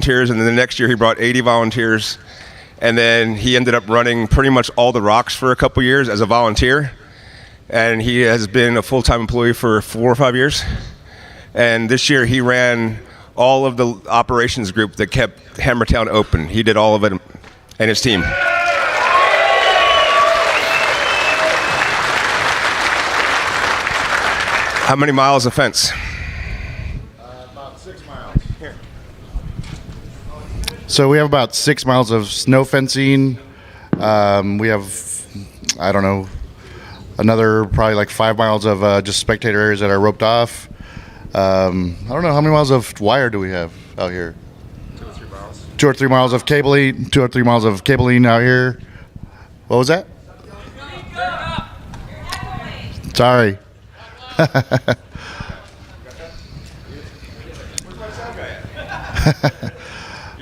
volunteers, and then the next year he brought 80 volunteers, and then he ended up running pretty much all the rocks for a couple years as a volunteer, and he has been a full-time employee for 4 or 5 years. And this year he ran all of the operations group that kept Hammertown open. He did all of it, and his team. How many miles of fence? About 6 miles. Here. So we have about 6 miles of snow fencing. We have, I don't know, another probably like 5 miles of just spectator areas that are roped off. I don't know, how many miles of wire do we have out here? 2 or 3 miles. 2 or 3 miles of cabling, 2 or 3 miles of cabling out here. What was that? Sorry.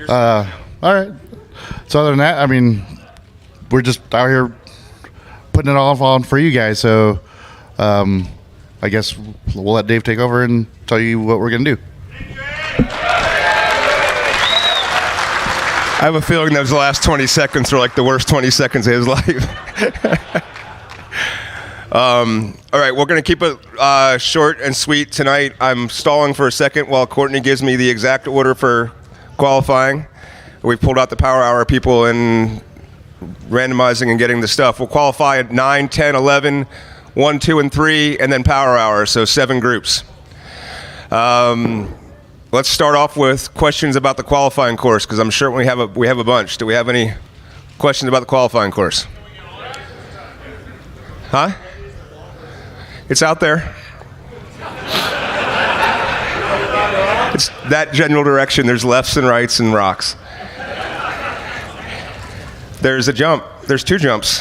All right. So other than that, I mean, we're just out here putting it all on for you guys. So I guess we'll let Dave take over and tell you what we're going to do. I have a feeling those last 20 seconds are like the worst 20 seconds of his life. All right, we're going to keep it short and sweet tonight. I'm stalling for a second while Courtney gives me the exact order for qualifying. We've pulled out the power hour people and randomizing and getting the stuff. We'll qualify at 9, 10, 11, 1, 2, and 3, and then power hour, so 7 groups. Let's start off with questions about the qualifying course, because I'm sure we have a bunch. Do we have any questions about the qualifying course? Huh? It's out there. It's that general direction. There's lefts and rights and rocks. There's a jump. There's 2 jumps.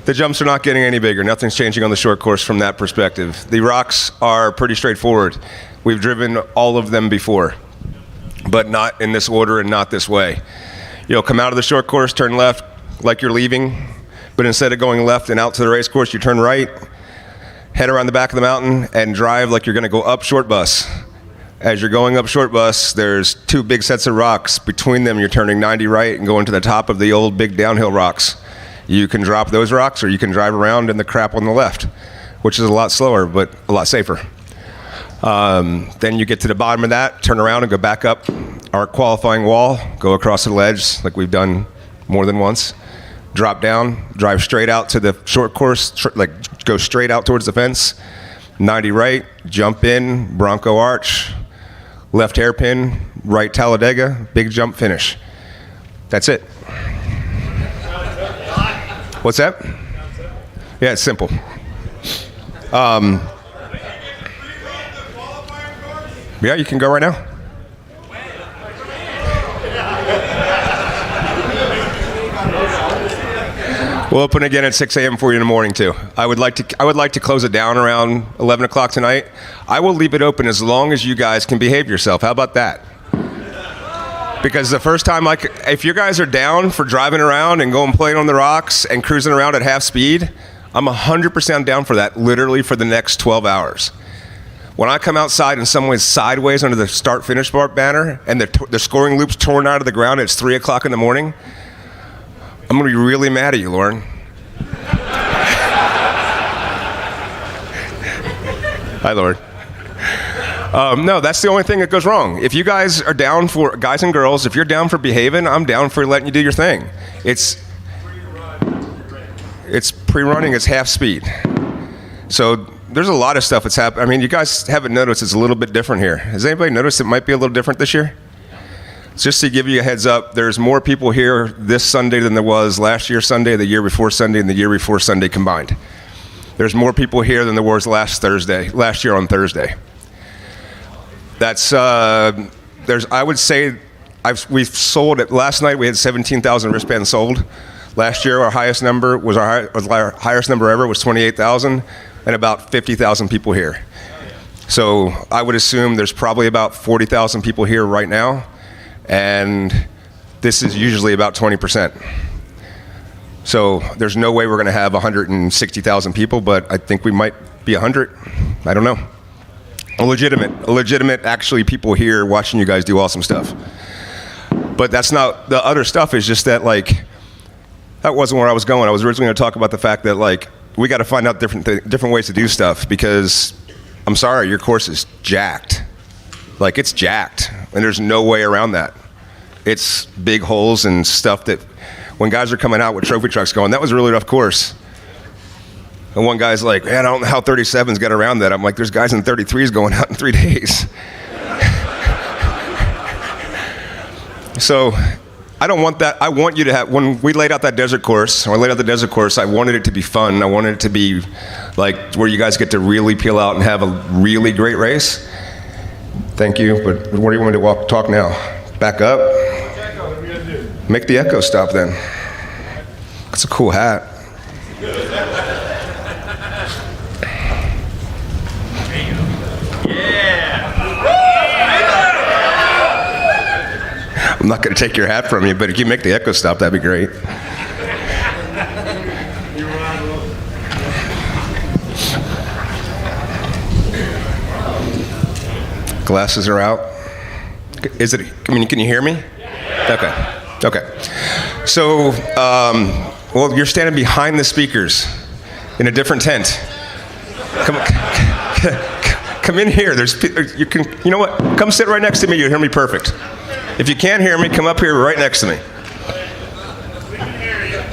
The jumps are not getting any bigger. Nothing's changing on the short course from that perspective. The rocks are pretty straightforward. We've driven all of them before, but not in this order and not this way. You'll come out of the short course, turn left like you're leaving, but instead of going left and out to the race course, you turn right, head around the back of the mountain, and drive like you're going to go up short bus. As you're going up short bus, there's 2 big sets of rocks. Between them, you're turning 90 right and going to the top of the old big downhill rocks. You can drop those rocks, or you can drive around in the crap on the left, which is a lot slower, but a lot safer. Then you get to the bottom of that, turn around and go back up our qualifying wall, go across the ledge like we've done more than once, drop down, drive straight out to the short course, go straight out towards the fence, 90 right, jump in, Bronco arch, left hairpin, right Talladega, big jump finish. That's it. What's that? Yeah, it's simple. Yeah, you can go right now. We'll open again at 6 a.m. for you in the morning too. I would like to close it down around 11 o'clock tonight. I will leave it open as long as you guys can behave yourself. How about that? Because the first time, if you guys are down for driving around and going playing on the rocks and cruising around at half speed, I'm 100% down for that, literally for the next 12 hours. When I come outside and someone's sideways under the start-finish bar banner and the scoring loop's torn out of the ground, and it's 3 o'clock in the morning, I'm going to be really mad at you, Lauren. Hi, Lauren. No, that's the only thing that goes wrong. If you guys are down for, guys and girls, if you're down for behaving, I'm down for letting you do your thing. It's pre-running, it's half speed. So there's a lot of stuff that's happening. I mean, you guys haven't noticed it's a little bit different here. Has anybody noticed it might be a little different this year? Just to give you a heads up, there's more people here this Sunday than there was last year Sunday, the year before Sunday, and the year before Sunday combined. There's more people here than there was last year on Thursday. That's, I would say, we've sold it. Last night we had 17,000 wristbands sold. Last year our highest number was our highest number ever was 28,000, and about 50,000 people here. So I would assume there's probably about 40,000 people here right now, and this is usually about 20%. So there's no way we're going to have 160,000 people, but I think we might be 100. I don't know. legitimate actually people here watching you guys do awesome stuff. But that's not, the other stuff is just that, like, that wasn't where I was going. I was originally going to talk about the fact that, like, we got to find out different ways to do stuff, because I'm sorry, your course is jacked. Like, it's jacked, and there's no way around that. It's big holes and stuff that when guys are coming out with trophy trucks going, that was a really rough course. And one guy's like, man, I don't know how 37s get around that. I'm like, there's guys in 33s going out in 3 days. So I don't want that. I want you to have, when we laid out that desert course, I wanted it to be fun. I wanted it to be like where you guys get to really peel out and have a really great race. Thank you, but what do you want me to talk now? Back up? Make the echo stop then. That's a cool hat. I'm not going to take your hat from you, but if you make the echo stop, that'd be great. Glasses are out. Is it? I mean, can you hear me? Okay. So, well, you're standing behind the speakers in a different tent. Come in here. You know what? Come sit right next to me. You'll hear me perfect. If you can't hear me, come up here right next to me.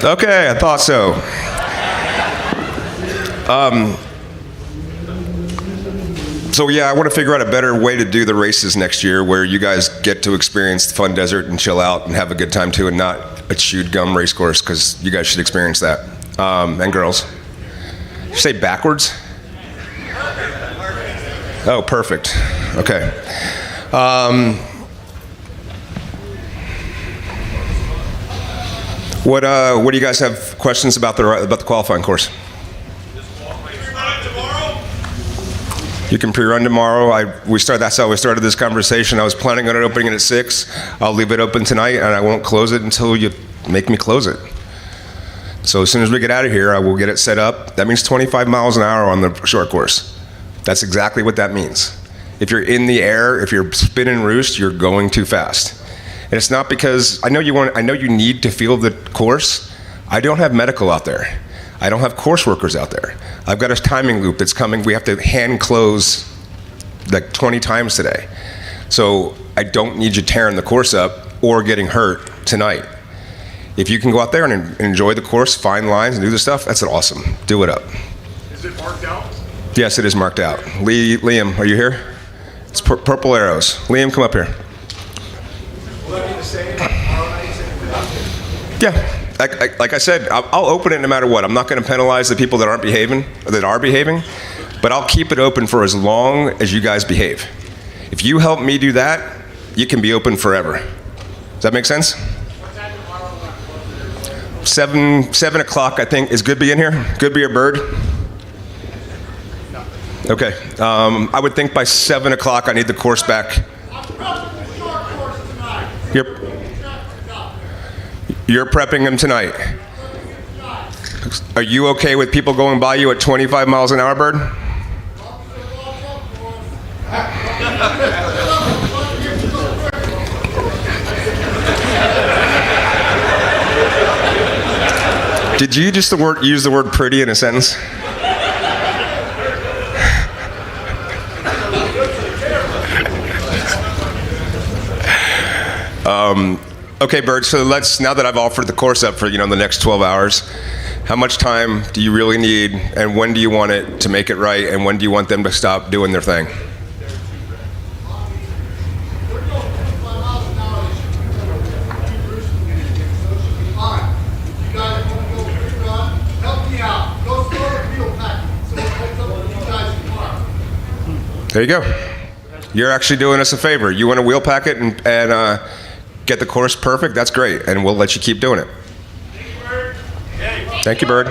Okay, I thought so. So yeah, I want to figure out a better way to do the races next year where you guys get to experience the fun desert and chill out and have a good time too, and not a chewed gum race course, because you guys should experience that. And girls. You say backwards? Oh, perfect. Okay. What do you guys have questions about the qualifying course? You can pre-run tomorrow. That's how we started this conversation. I was planning on it opening it at 6. I'll leave it open tonight, and I won't close it until you make me close it. So as soon as we get out of here, I will get it set up. That means 25 miles an hour on the short course. That's exactly what that means. If you're in the air, if you're spinning roost, you're going too fast. And it's not because I know you need to feel the course. I don't have medical out there. I don't have course workers out there. I've got a timing loop that's coming. We have to hand close like 20 times today. So I don't need you tearing the course up or getting hurt tonight. If you can go out there and enjoy the course, find lines and do the stuff, that's awesome. Do it up. Is it marked out? Yes, it is marked out. Liam, are you here? It's purple arrows. Liam, come up here. Will that be the same tomorrow night? Yeah. Like I said, I'll open it no matter what. I'm not going to penalize the people that are behaving, but I'll keep it open for as long as you guys behave. If you help me do that, you can be open forever. Does that make sense? 7 o'clock, I think. Is Goodby in here? Goodby or Bird? Okay. I would think by 7 o'clock I need the course back. You're prepping them tonight. Are you okay with people going by you at 25 miles an hour, Bird? Did you just use the word pretty in a sentence? Okay, Bird, so now that I've offered the course up for, the next 12 hours, how much time do you really need, and when do you want it to make it right, and when do you want them to stop doing their thing? There you go. You're actually doing us a favor. You want to wheel pack it and get the course perfect? That's great, and we'll let you keep doing it. Thank you, Bird.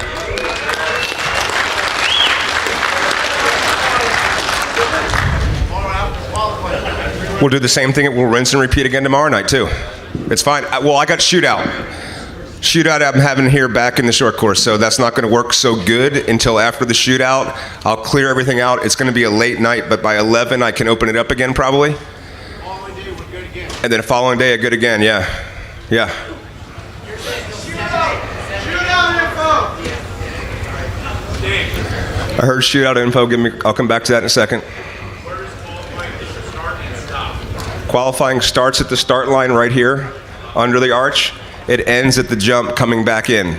We'll do the same thing. We'll rinse and repeat again tomorrow night, too. It's fine. Well, I got shootout. Shootout I'm having here back in the short course, so that's not going to work so good until after the shootout. I'll clear everything out. It's going to be a late night, but by 11 I can open it up again probably. Following day, we're good again. And then the following day, good again, yeah. Yeah. Shootout info! I heard shootout info. I'll come back to that in a second. Where does qualifying start and stop? Qualifying starts at the start line right here, under the arch. It ends at the jump coming back in.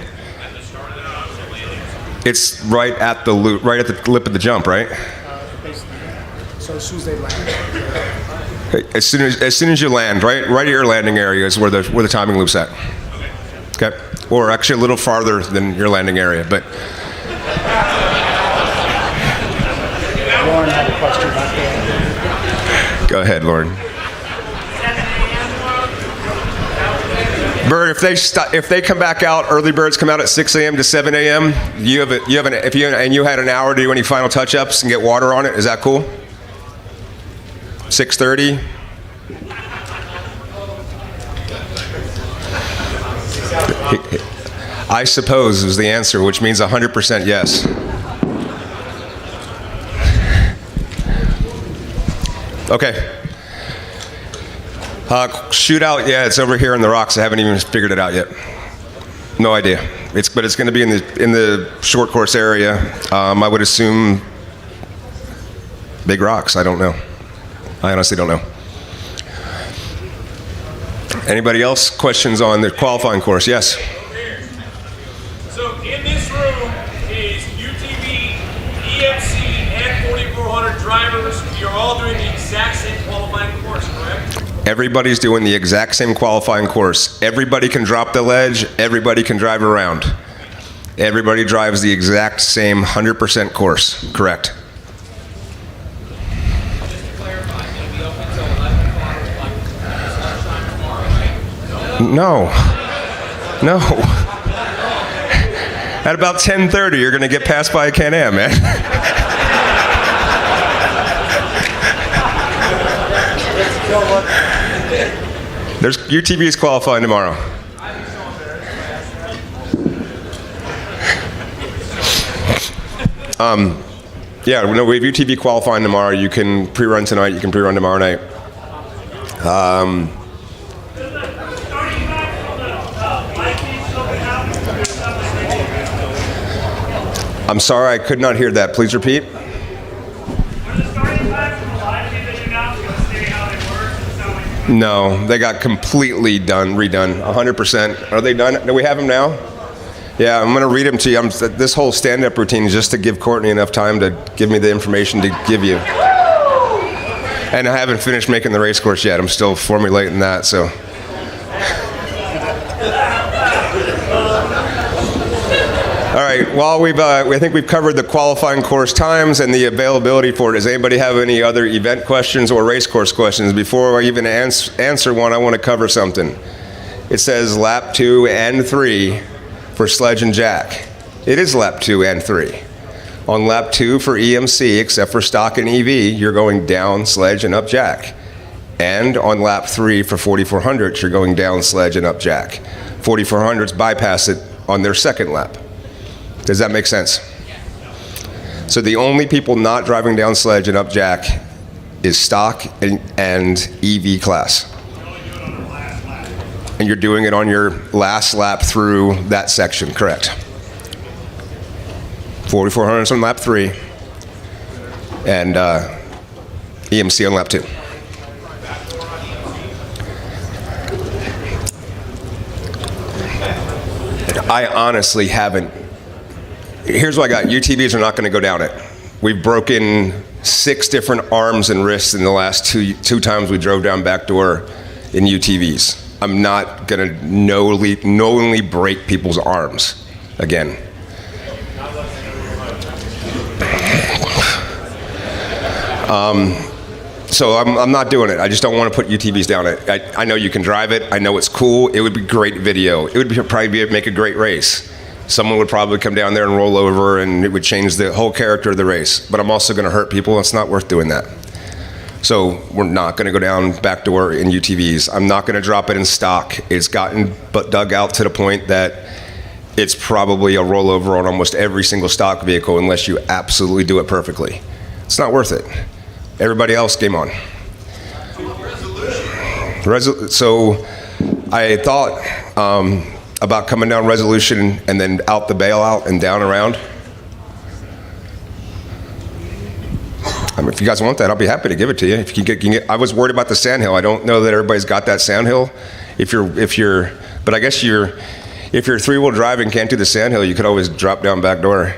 It's right at the loop, right at the lip of the jump, right? So as soon as they land. As soon as you land, right at your landing area is where the timing loop's at. Okay. Or actually a little farther than your landing area, but. Lauren had a question back there. Go ahead, Lauren. Bird, if they come back out, early birds come out at 6 a.m. to 7 a.m. You had an hour to do any final touch-ups and get water on it. Is that cool? 6:30. I suppose is the answer, which means 100% yes. Okay. Shootout, yeah, it's over here in the rocks. I haven't even figured it out yet. No idea. But it's going to be in the short course area. I would assume big rocks. I don't know. I honestly don't know. Anybody else? Questions on the qualifying course? Yes. So in this room is UTV, EMC, and 4400 drivers. You're all doing the exact same qualifying course, correct? Everybody's doing the exact same qualifying course. Everybody can drop the ledge. Everybody can drive around. Everybody drives the exact same 100% course. Correct. No. No. At about 10:30, you're going to get passed by a Can-Am, man. There's UTVs qualifying tomorrow. Yeah, no, we have UTV qualifying tomorrow. You can pre-run tonight. You can pre-run tomorrow night. I'm sorry, I could not hear that. Please repeat. No, they got completely redone, 100%. Are they done? Do we have them now? Yeah, I'm going to read them to you. This whole stand-up routine is just to give Courtney enough time to give me the information to give you. And I haven't finished making the race course yet. I'm still formulating that, so. All right, well, I think we've covered the qualifying course times and the availability for it. Does anybody have any other event questions or race course questions? Before I even answer one, I want to cover something. It says lap 2 and 3 for sledge and jack. It is lap 2 and 3. On lap 2 for EMC, except for stock and EV, you're going down sledge and up jack. And on lap 3 for 4400s, you're going down sledge and up jack. 4400s bypass it on their second lap. Does that make sense? So the only people not driving down sledge and up jack is stock and EV class. And you're doing it on your last lap through that section, correct? 4400s on lap 3 and EMC on lap 2. I honestly haven't. Here's what I got. UTVs are not going to go down it. We've broken 6 different arms and wrists in the last two times we drove down backdoor in UTVs. I'm not going to knowingly break people's arms again. So I'm not doing it. I just don't want to put UTVs down it. I know you can drive it. I know it's cool. It would be great video. It would probably make a great race. Someone would probably come down there and roll over, and it would change the whole character of the race. But I'm also going to hurt people. It's not worth doing that. So we're not going to go down backdoor in UTVs. I'm not going to drop it in stock. It's gotten dug out to the point that it's probably a rollover on almost every single stock vehicle unless you absolutely do it perfectly. It's not worth it. Everybody else, game on. So I thought about coming down resolution and then out the bailout and down around. If you guys want that, I'll be happy to give it to you. If you can get, I was worried about the sandhill. I don't know that everybody's got that sandhill. But I guess if you're three-wheel drive and can't do the sandhill, you could always drop down back door.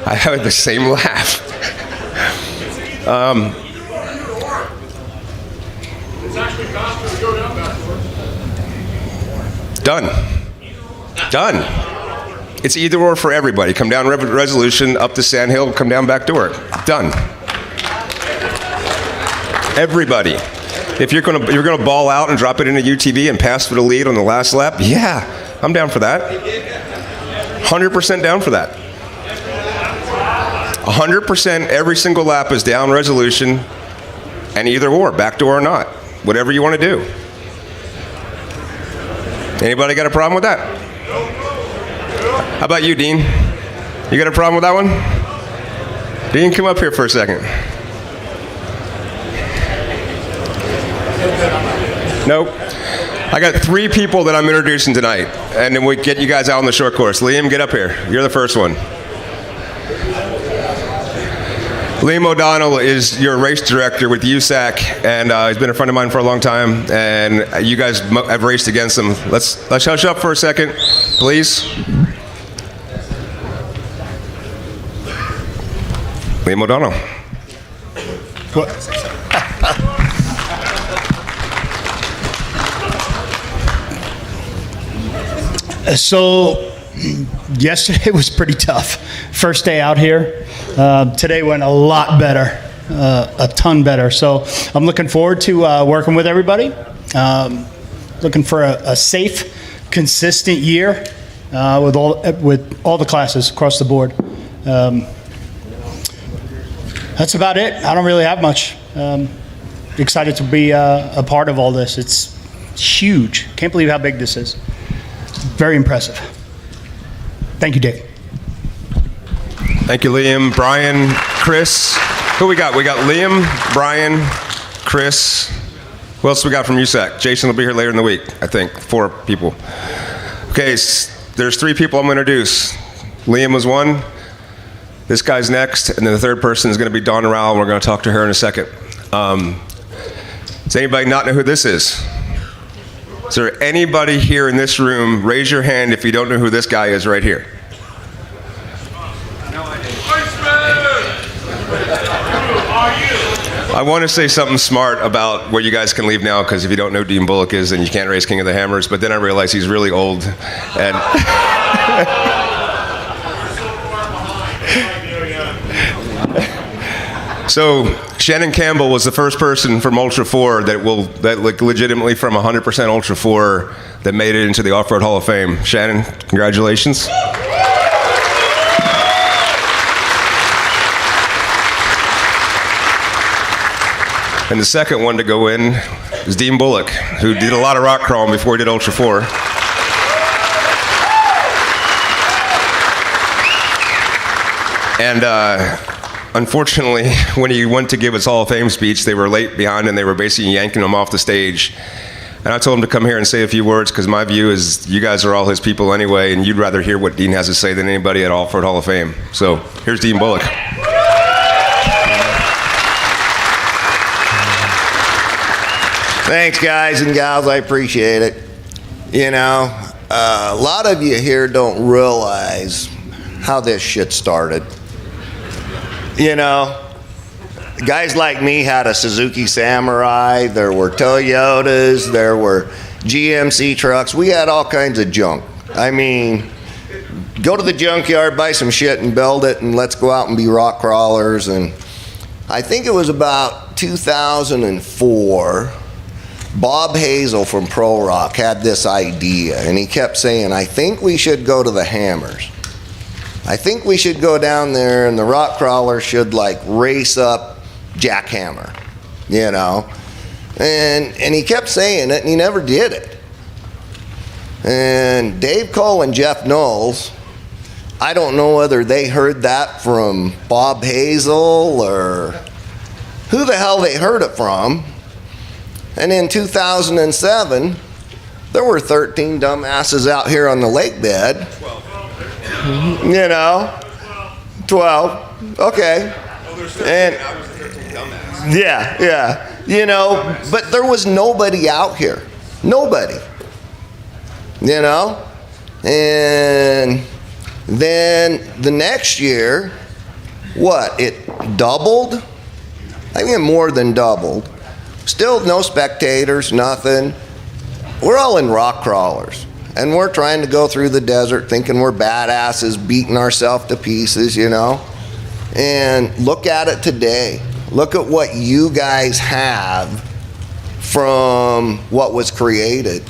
I had the same laugh. It's actually faster to go down backwards. Done. It's either or for everybody. Come down resolution, up the sandhill, come down back door. Done. Everybody. If you're gonna ball out and drop it in a UTV and pass for the lead on the last lap, yeah, I'm down for that. 100% down for that. 100% every single lap is down resolution and either or, backdoor or not. Whatever you want to do. Anybody got a problem with that? How about you, Dean? You got a problem with that one? Dean, come up here for a second. Nope. I got 3 people that I'm introducing tonight, and then we get you guys out on the short course. Liam, get up here. You're the first one. Liam O'Donnell is your race director with USAC, and he's been a friend of mine for a long time, and you guys have raced against him. Let's hush up for a second, please. Liam O'Donnell. So yesterday was pretty tough. First day out here. Today went a lot better, a ton better. So I'm looking forward to working with everybody. Looking for a safe, consistent year with all the classes across the board. That's about it. I don't really have much. Excited to be a part of all this. It's huge. Can't believe how big this is. Very impressive. Thank you, Dick. Thank you, Liam, Brian, Chris. Who we got? We got Liam, Brian, Chris. Who else we got from USAC? Jason will be here later in the week, I think. 4 people. Okay, there's 3 people I'm going to introduce. Liam was one. This guy's next, and then the third person is going to be Dawn Rowell, and we're going to talk to her in a second. Does anybody not know who this is? Is there anybody here in this room? Raise your hand if you don't know who this guy is right here. I want to say something smart about where you guys can leave now, because if you don't know who Dean Bullock is, then you can't race King of the Hammers. But then I realized he's really old. And so Shannon Campbell was the first person from Ultra 4 that legitimately from 100% Ultra 4 that made it into the Off-Road Hall of Fame. Shannon, congratulations. And the second one to go in is Dean Bullock, who did a lot of rock crawling before he did Ultra 4. And unfortunately, when he went to give his Hall of Fame speech, they were late behind and they were basically yanking him off the stage. And I told him to come here and say a few words, because my view is you guys are all his people anyway, and you'd rather hear what Dean has to say than anybody at Off-Road Hall of Fame. So here's Dean Bullock. Thanks, guys and gals. I appreciate it. You know, a lot of you here don't realize how this shit started. You know, guys like me had a Suzuki Samurai. There were Toyotas. There were GMC trucks. We had all kinds of junk. I mean, go to the junkyard, buy some shit and build it, and let's go out and be rock crawlers. And I think it was about 2004. Bob Hazel from Pro Rock had this idea, and he kept saying, I think we should go to the Hammers. I think we should go down there and the rock crawler should like race up Jackhammer, you know? And he kept saying it and he never did it. And Dave Cole and Jeff Knowles, I don't know whether they heard that from Bob Hazel or who the hell they heard it from. And in 2007, there were 13 dumbasses out here on the lake bed. 12. You know? 12. Okay. And yeah. You know, but there was nobody out here. Nobody. You know? And then the next year, what? It doubled? I think it more than doubled. Still no spectators, nothing. We're all in rock crawlers. And we're trying to go through the desert thinking we're badasses, beating ourselves to pieces, you know? And look at it today. Look at what you guys have from what was created.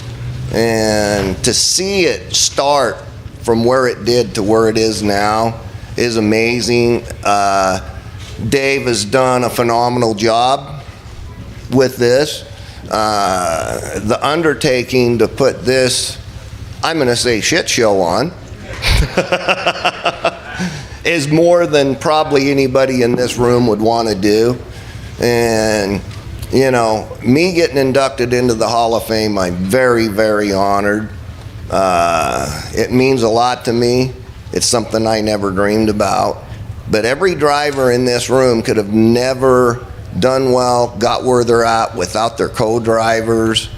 And to see it start from where it did to where it is now is amazing. Dave has done a phenomenal job with this. The undertaking to put this, I'm going to say shit show on, is more than probably anybody in this room would want to do. And, you know, me getting inducted into the Hall of Fame, I'm very, very honored. It means a lot to me. It's something I never dreamed about. But every driver in this room could have never done well, got where they're at without their co-drivers,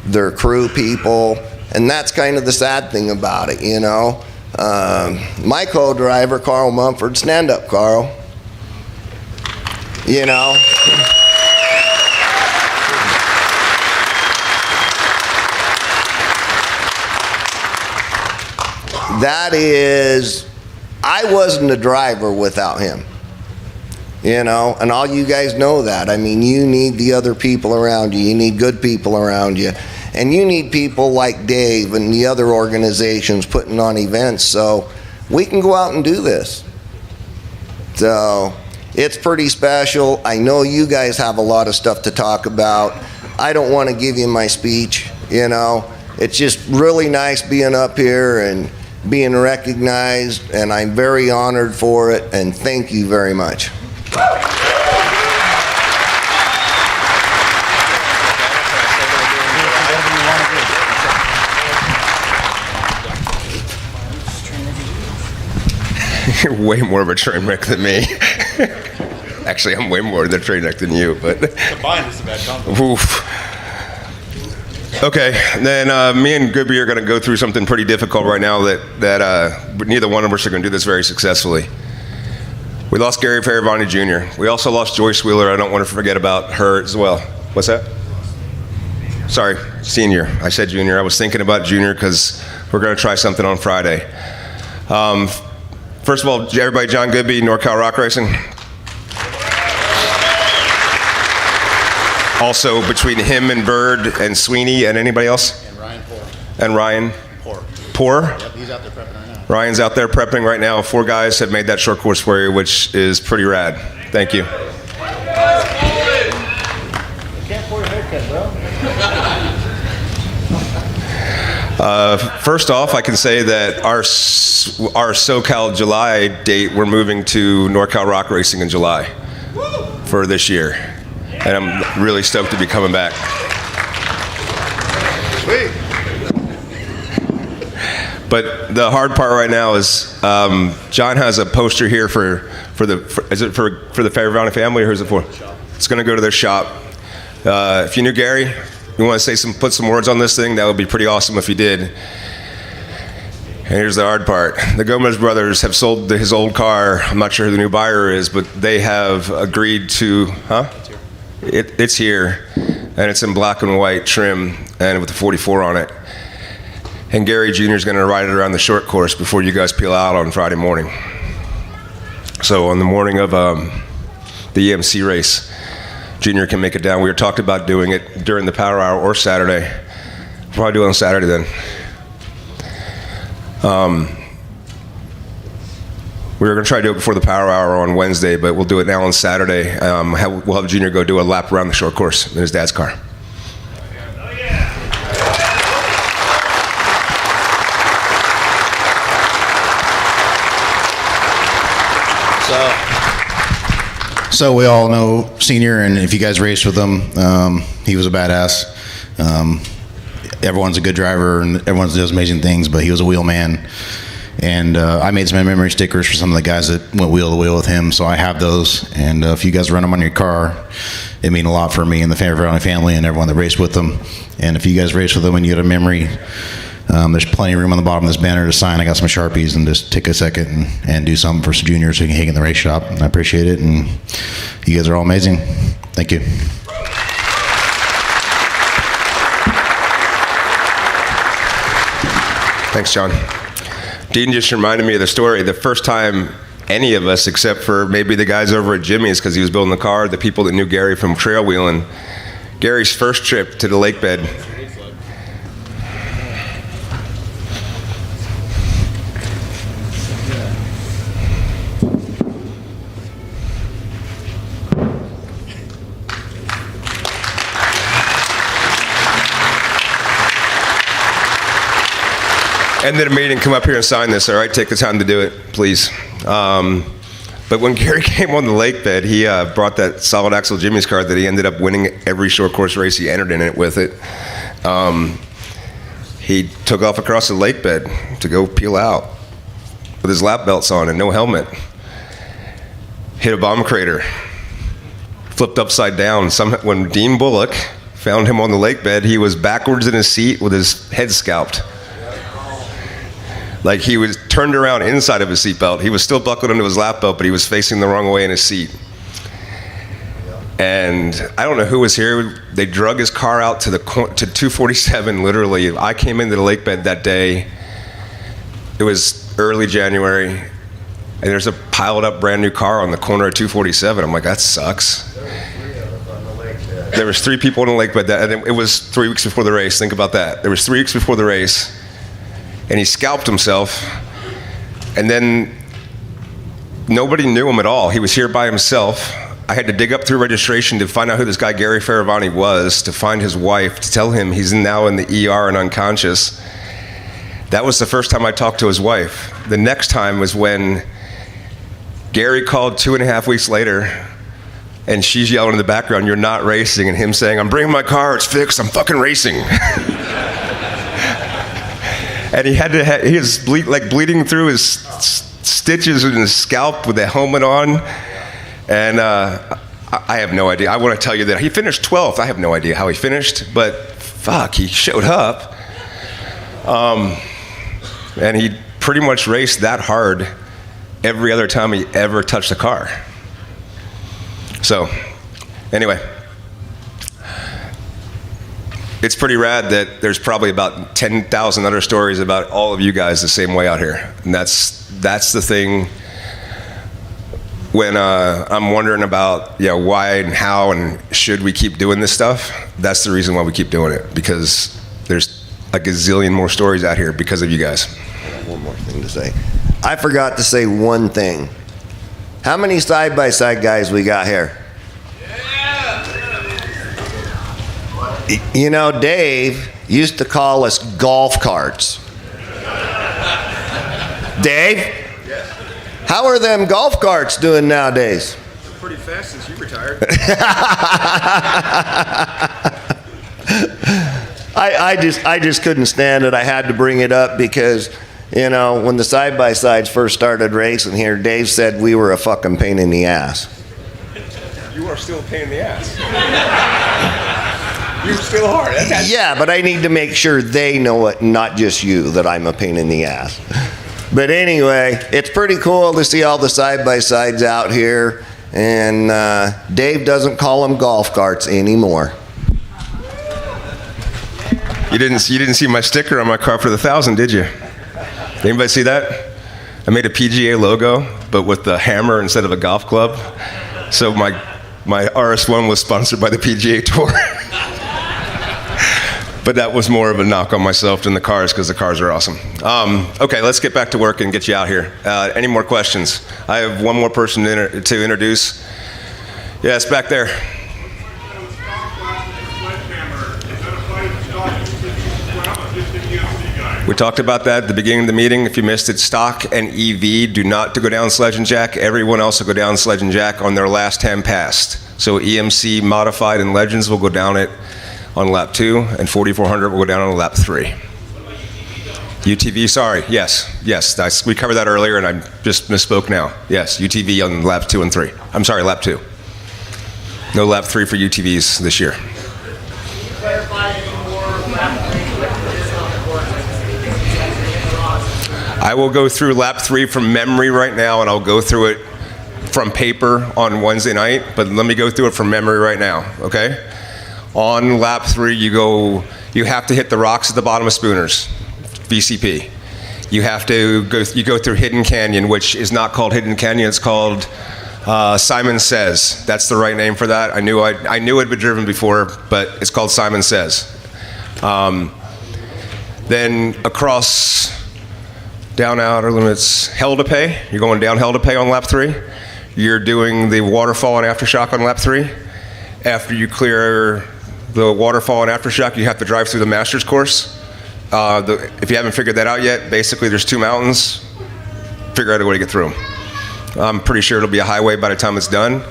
their crew people. And that's kind of the sad thing about it, you know. My co-driver, Carl Mumford, stand up, Carl. You know. That is, I wasn't a driver without him. You know, and all you guys know that. I mean, you need the other people around you. You need good people around you. And you need people like Dave and the other organizations putting on events so we can go out and do this. So it's pretty special. I know you guys have a lot of stuff to talk about. I don't want to give you my speech, you know. It's just really nice being up here and being recognized, and I'm very honored for it, and thank you very much. You're way more of a train wreck than me. Actually, I'm way more of a train wreck than you, but. Combined is a bad compliment. Oof. Okay, then me and Goodby are going to go through something pretty difficult right now that neither one of us are going to do this very successfully. We lost Gary Fairvani Jr. We also lost Joyce Wheeler. I don't want to forget about her as well. What's that? Sorry, senior. I said junior. I was thinking about junior because we're going to try something on Friday. First of all, everybody, John Goodby, NorCal Rock Racing. Also, between him and Bird and Sweeney and anybody else? And Ryan Poor. And Ryan? Poor. Poor? Yep, he's out there prepping right now. Ryan's out there prepping right now. 4 guys have made that short course for you, which is pretty rad. Thank you. Can't pour your haircut, bro. First off, I can say that our SoCal July date, we're moving to NorCal Rock Racing in July for this year. And I'm really stoked to be coming back. Sweet. But the hard part right now is John has a poster here for the Fairvani family, or who's it for? It's going to go to their shop. If you knew Gary, you want to put some words on this thing, that would be pretty awesome if you did. And here's the hard part. The Gomez brothers have sold his old car. I'm not sure who the new buyer is, but they have agreed to, It's here, and it's in black and white trim, and with the 44 on it. And Gary Jr. is going to ride it around the short course before you guys peel out on Friday morning. So on the morning of the EMC race, Junior can make it down. We were talked about doing it during the power hour or Saturday. We'll probably do it on Saturday then. We were going to try to do it before the Power Hour on Wednesday, but we'll do it now on Saturday. We'll have Junior go do a lap around the short course in his dad's car. So we all know Senior, and if you guys raced with him, he was a badass. Everyone's a good driver, and everyone does amazing things, but he was a wheel man. And I made some memory stickers for some of the guys that went wheel to wheel with him, so I have those. And if you guys run them on your car, it mean a lot for me and the family and everyone that raced with them. And if you guys race with them and you get a memory, there's plenty of room on the bottom of this banner to sign. I got some Sharpies, and just take a second and do something for some juniors so you can hang in the race shop. And I appreciate it, and you guys are all amazing. Thank you. Thanks, John. Dean just reminded me of the story. The first time any of us, except for maybe the guys over at Jimmy's because he was building the car, the people that knew Gary from trail wheeling, Gary's first trip to the lake bed. End of the meeting, come up here and sign this, all right? Take the time to do it, please. But when Gary came on the lake bed, he brought that solid axle Jimmy's car that he ended up winning every short course race he entered in it with it. He took off across the lake bed to go peel out with his lap belts on and no helmet. Hit a bomb crater, flipped upside down. When Dean Bullock found him on the lake bed, he was backwards in his seat with his head scalped. Like he was turned around inside of his seatbelt. He was still buckled into his lap belt, but he was facing the wrong way in his seat. And I don't know who was here. They drug his car out to 247, literally. I came into the lake bed that day. It was early January, and there's a piled up brand new car on the corner of 247. I'm like, that sucks. There was 3 people in the lake bed, and it was 3 weeks before the race. Think about that. There was 3 weeks before the race. And he scalped himself, and then nobody knew him at all. He was here by himself. I had to dig up through registration to find out who this guy Gary Faravani was, to find his wife, to tell him he's now in the ER and unconscious. That was the first time I talked to his wife. The next time was when Gary called 2.5 weeks later, and she's yelling in the background, "You're not racing," and him saying, "I'm bringing my car, it's fixed, I'm fucking racing." And he was bleeding through his stitches in his scalp with the helmet on. And I have no idea. I want to tell you that he finished 12th. I have no idea how he finished, but fuck, he showed up. And he pretty much raced that hard every other time he ever touched a car. So, anyway. It's pretty rad that there's probably about 10,000 other stories about all of you guys the same way out here. And that's the thing when I'm wondering about why and how and should we keep doing this stuff. That's the reason why we keep doing it, because there's a gazillion more stories out here because of you guys. One more thing to say. I forgot to say one thing. How many side-by-side guys we got here? You know, Dave used to call us golf carts. Dave? Yes. How are them golf carts doing nowadays? They're pretty fast since you retired. I just couldn't stand it. I had to bring it up because, when the side-by-sides first started racing here, Dave said we were a fucking pain in the ass. You are still a pain in the ass. You're still hard. Yeah, but I need to make sure they know it, not just you, that I'm a pain in the ass. But anyway, it's pretty cool to see all the side-by-sides out here. And Dave doesn't call them golf carts anymore. You didn't see my sticker on my car for the 1,000, did you? Did anybody see that? I made a PGA logo, but with the hammer instead of a golf club. So my RS1 was sponsored by the PGA Tour. But that was more of a knock on myself than the cars, because the cars are awesome. Okay, let's get back to work and get you out here. Any more questions? I have one more person to introduce. Yes, back there. We talked about that at the beginning of the meeting. If you missed it, stock and EV do not go down sledge and jack. Everyone else will go down sledge and jack on their last 10 passed. So EMC modified and Legends will go down it on lap 2, and 4400 will go down on lap 3. UTV, sorry, yes, we covered that earlier and I just misspoke now. Yes, UTV on laps 2 and 3. I'm sorry, lap 2. No lap 3 for UTVs this year. I will go through lap 3 from memory right now, and I'll go through it from paper on Wednesday night, but let me go through it from memory right now, okay? On lap 3, you have to hit the rocks at the bottom of Spooners, VCP. You have to go through Hidden Canyon, which is not called Hidden Canyon, it's called Simon Says. That's the right name for that. I knew it'd been driven before, but it's called Simon Says. Then across down outer limits, Hell to Pay. You're going down Hell to Pay on lap 3. You're doing the waterfall and aftershock on lap 3. After you clear the waterfall and aftershock, you have to drive through the Masters course. If you haven't figured that out yet, basically there's 2 mountains. Figure out a way to get through them. I'm pretty sure it'll be a highway by the time it's done,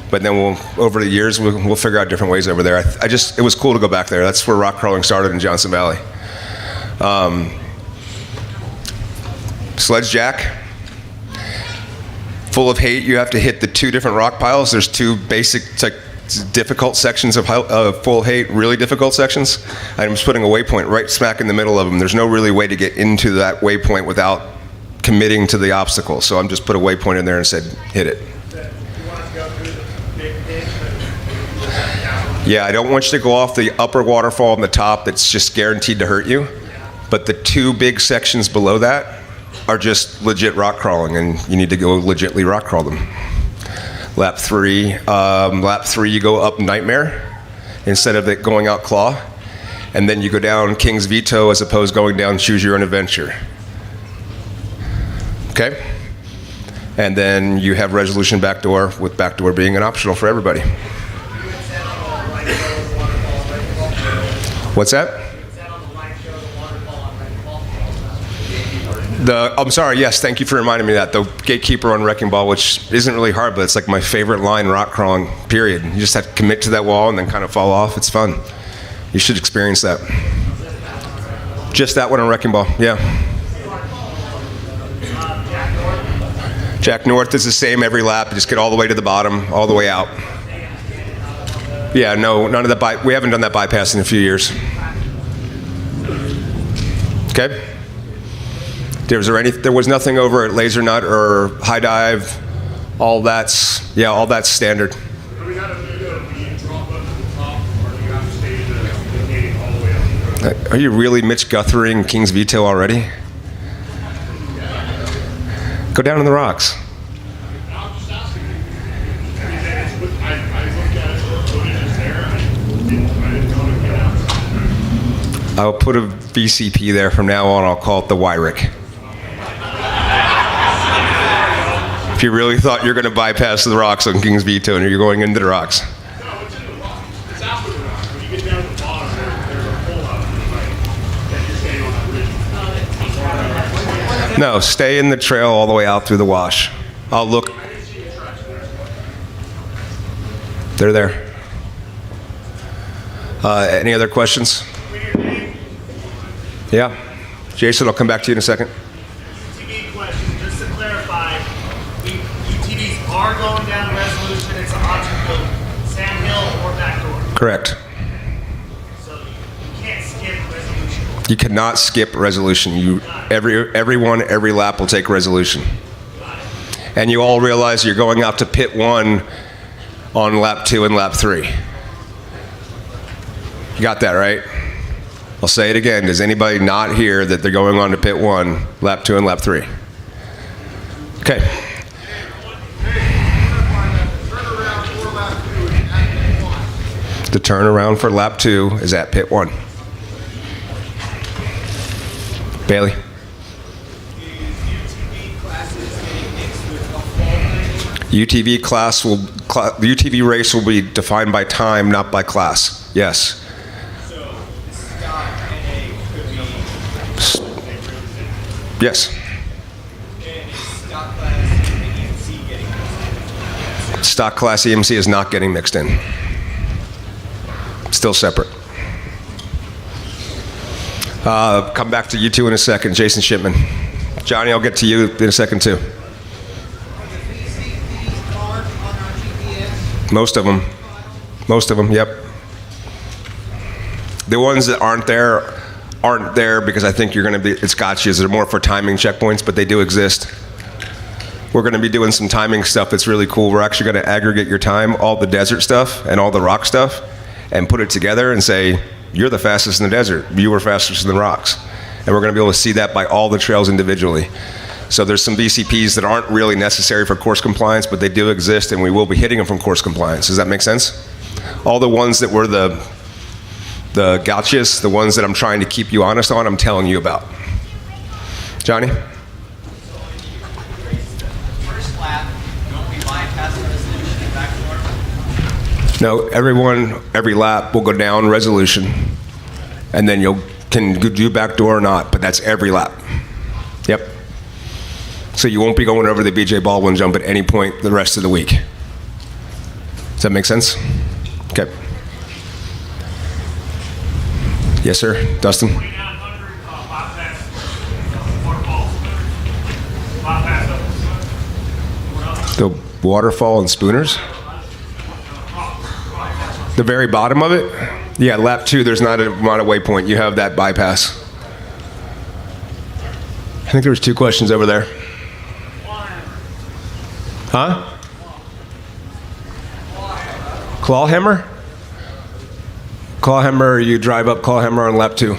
but then over the years we'll figure out different ways over there. It was cool to go back there. That's where rock crawling started in Johnson Valley. Sledge jack, full of hate. You have to hit the 2 different rock piles. There's 2 basic, difficult sections of full hate, really difficult sections. I'm just putting a waypoint right smack in the middle of them. There's no really way to get into that waypoint without committing to the obstacle. So I'm just put a waypoint in there and said, hit it. Yeah, I don't want you to go off the upper waterfall on the top that's just guaranteed to hurt you. But the 2 big sections below that are just legit rock crawling, and you need to go legitly rock crawl them. Lap 3, you go up Nightmare instead of it going out Claw, and then you go down King's Veto as opposed to going down Choose Your Own Adventure. Okay? And then you have Resolution Backdoor, with Backdoor being an optional for everybody. What's that? I'm sorry, yes, thank you for reminding me of that. The Gatekeeper on Wrecking Ball, which isn't really hard, but it's like my favorite line rock crawling, period. You just have to commit to that wall and then kind of fall off. It's fun. You should experience that. Just that one on Wrecking Ball, yeah. Jack North is the same every lap. You just get all the way to the bottom, all the way out. Yeah, no, none of that. We haven't done that bypass in a few years. Okay. There was nothing over at Laser Nut or High Dive. All that's standard. Are you really Mitch Guthering King's Veto already? Go down in the rocks. I'll put a VCP there from now on. I'll call it the Wyrick. If you really thought you're going to bypass the rocks on King's Veto and you're going into the rocks. No, it's in the rock. It's after the rock. When you get down to the bottom, there's a pull out that you're staying on that ridge. No, stay in the trail all the way out through the wash. I'll look. They're there. Any other questions? Yeah. Jason, I'll come back to you in a second. UTV question, just to clarify, UTVs are going down Resolution, it's an option to go Sand Hill or Backdoor. Correct. So you can't skip Resolution. You cannot skip Resolution. Every lap will take Resolution. And you all realize you're going out to pit 1 on lap 2 and lap 3. You got that, right? I'll say it again. Does anybody not hear that they're going on to pit 1, lap 2, and lap 3? Okay. The turnaround for lap 2 is at pit 1. Bailey? UTV class will, the UTV race will be defined by time, not by class. Yes. So the stock NA could be. Yes. And is stock class and EMC getting mixed in? Stock class EMC is not getting mixed in. Still separate. Come back to you two in a second. Jason Shipman. Johnny, I'll get to you in a second too. Most of them. Most of them, yep. The ones that aren't there because I think you're going to be, it's gotchas. They're more for timing checkpoints, but they do exist. We're going to be doing some timing stuff that's really cool. We're actually going to aggregate your time, all the desert stuff and all the rock stuff, and put it together and say, you're the fastest in the desert. You were fastest in the rocks. And we're going to be able to see that by all the trails individually. So there's some VCPs that aren't really necessary for course compliance, but they do exist, and we will be hitting them from course compliance. Does that make sense? All the ones that were the gotchas, the ones that I'm trying to keep you honest on, I'm telling you about. Johnny? First lap, don't we bypass the resolution and back No, every lap will go down resolution, and then you can do backdoor or not, but that's every lap. Yep. So you won't be going over the BJ Baldwin jump at any point the rest of the week. Does that make sense? Okay. Yes, sir. Dustin? 2900 bypass waterfalls. Bypass up. The waterfall and Spooners? The very bottom of it? Yeah, lap 2, there's not a waypoint. You have that bypass. I think there was 2 questions over there. Huh? Clawhammer? Clawhammer, you drive up Clawhammer on lap 2.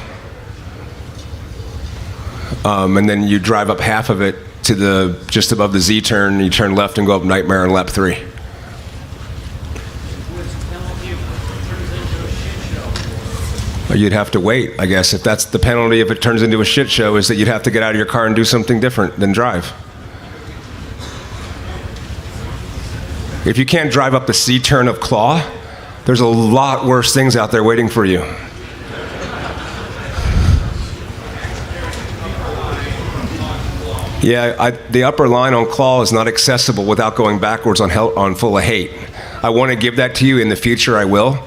And then you drive up half of it to the just above the Z turn. You turn left and go up Nightmare on lap 3. You'd have to wait, I guess. If that's the penalty, if it turns into a shit show, is that you'd have to get out of your car and do something different than drive. If you can't drive up the C turn of Claw, there's a lot worse things out there waiting for you. Yeah, the upper line on Claw is not accessible without going backwards on Full of Hate. I want to give that to you. In the future, I will.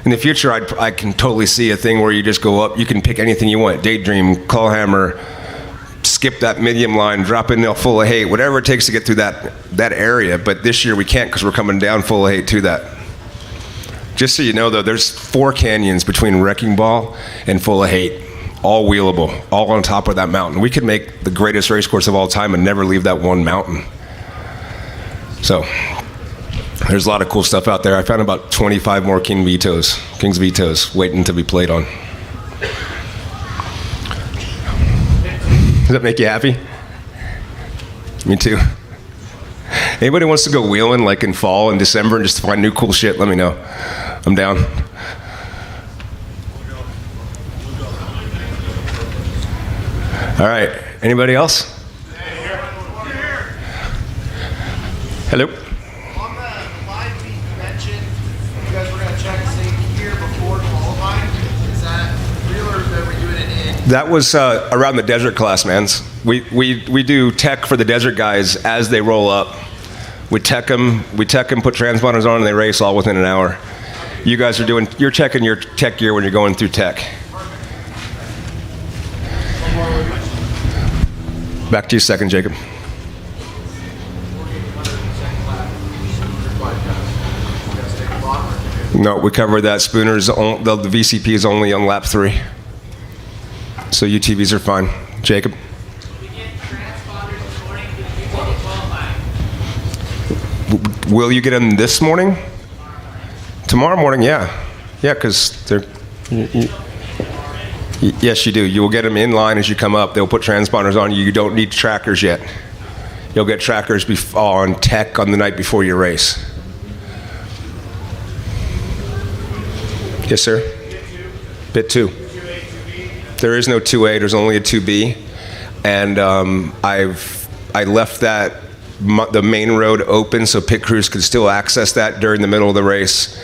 In the future, I can totally see a thing where you just go up. You can pick anything you want. Daydream, Clawhammer, skip that medium line, drop in Full of Hate, whatever it takes to get through that area. But this year we can't because we're coming down Full of Hate to that. Just so you know, though, there's 4 canyons between Wrecking Ball and Full of Hate, all wheelable, all on top of that mountain. We could make the greatest race course of all time and never leave that one mountain. So there's a lot of cool stuff out there. I found about 25 more King's Vetoes waiting to be played on. Does that make you happy? Me too. Anybody wants to go wheeling like in fall and December and just find new cool shit, let me know. I'm down. All right, anybody else? Hello? On the live feed you mentioned, you guys were going to check safety gear before qualifying. Is that real or are we doing it in? That was around the desert class, mans. We do tech for the desert guys as they roll up. We tech them, put transponders on, and they race all within an hour. You guys are you're checking your tech gear when you're going through tech. Back to you second, Jacob. No, we covered that. Spooner's, the VCP is only on lap 3. So UTVs are fine. Jacob? We get transponders this morning before qualifying. Will you get them this morning? Tomorrow morning, yeah. Yeah, because they're... Yes, you do. You will get them in line as you come up. They'll put transponders on you. You don't need trackers yet. You'll get trackers on tech on the night before your race. Yes, sir? Bit 2. There is no 2A. There's only a 2B. and I left the main road open so pit crews could still access that during the middle of the race.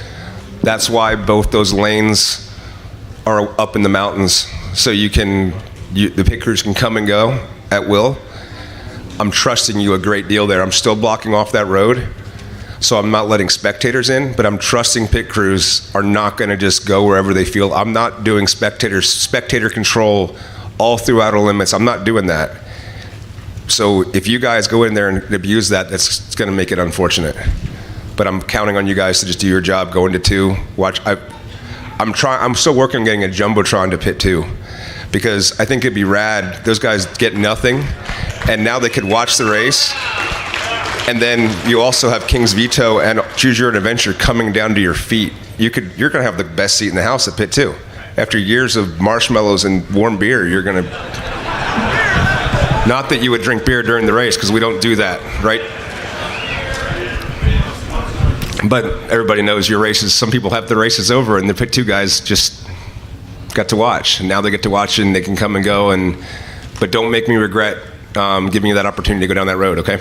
That's why both those lanes are up in the mountains, so the pit crews can come and go at will. I'm trusting you a great deal there. I'm still blocking off that road, so I'm not letting spectators in, but I'm trusting pit crews are not going to just go wherever they feel. I'm not doing spectator control all through outer limits. I'm not doing that. So if you guys go in there and abuse that, that's going to make it unfortunate. But I'm counting on you guys to just do your job, go into 2, watch. I'm still working on getting a Jumbotron to pit 2, because I think it'd be rad. Those guys get nothing, and now they could watch the race. And then you also have King's Veto and Choose Your Own Adventure coming down to your feet. You're going to have the best seat in the house at pit 2. After years of marshmallows and warm beer, you're going to... Not that you would drink beer during the race, because we don't do that, right? But everybody knows your races, some people have the races over, and the pit 2 guys just got to watch. And now they get to watch, and they can come and go. But don't make me regret giving you that opportunity to go down that road, okay?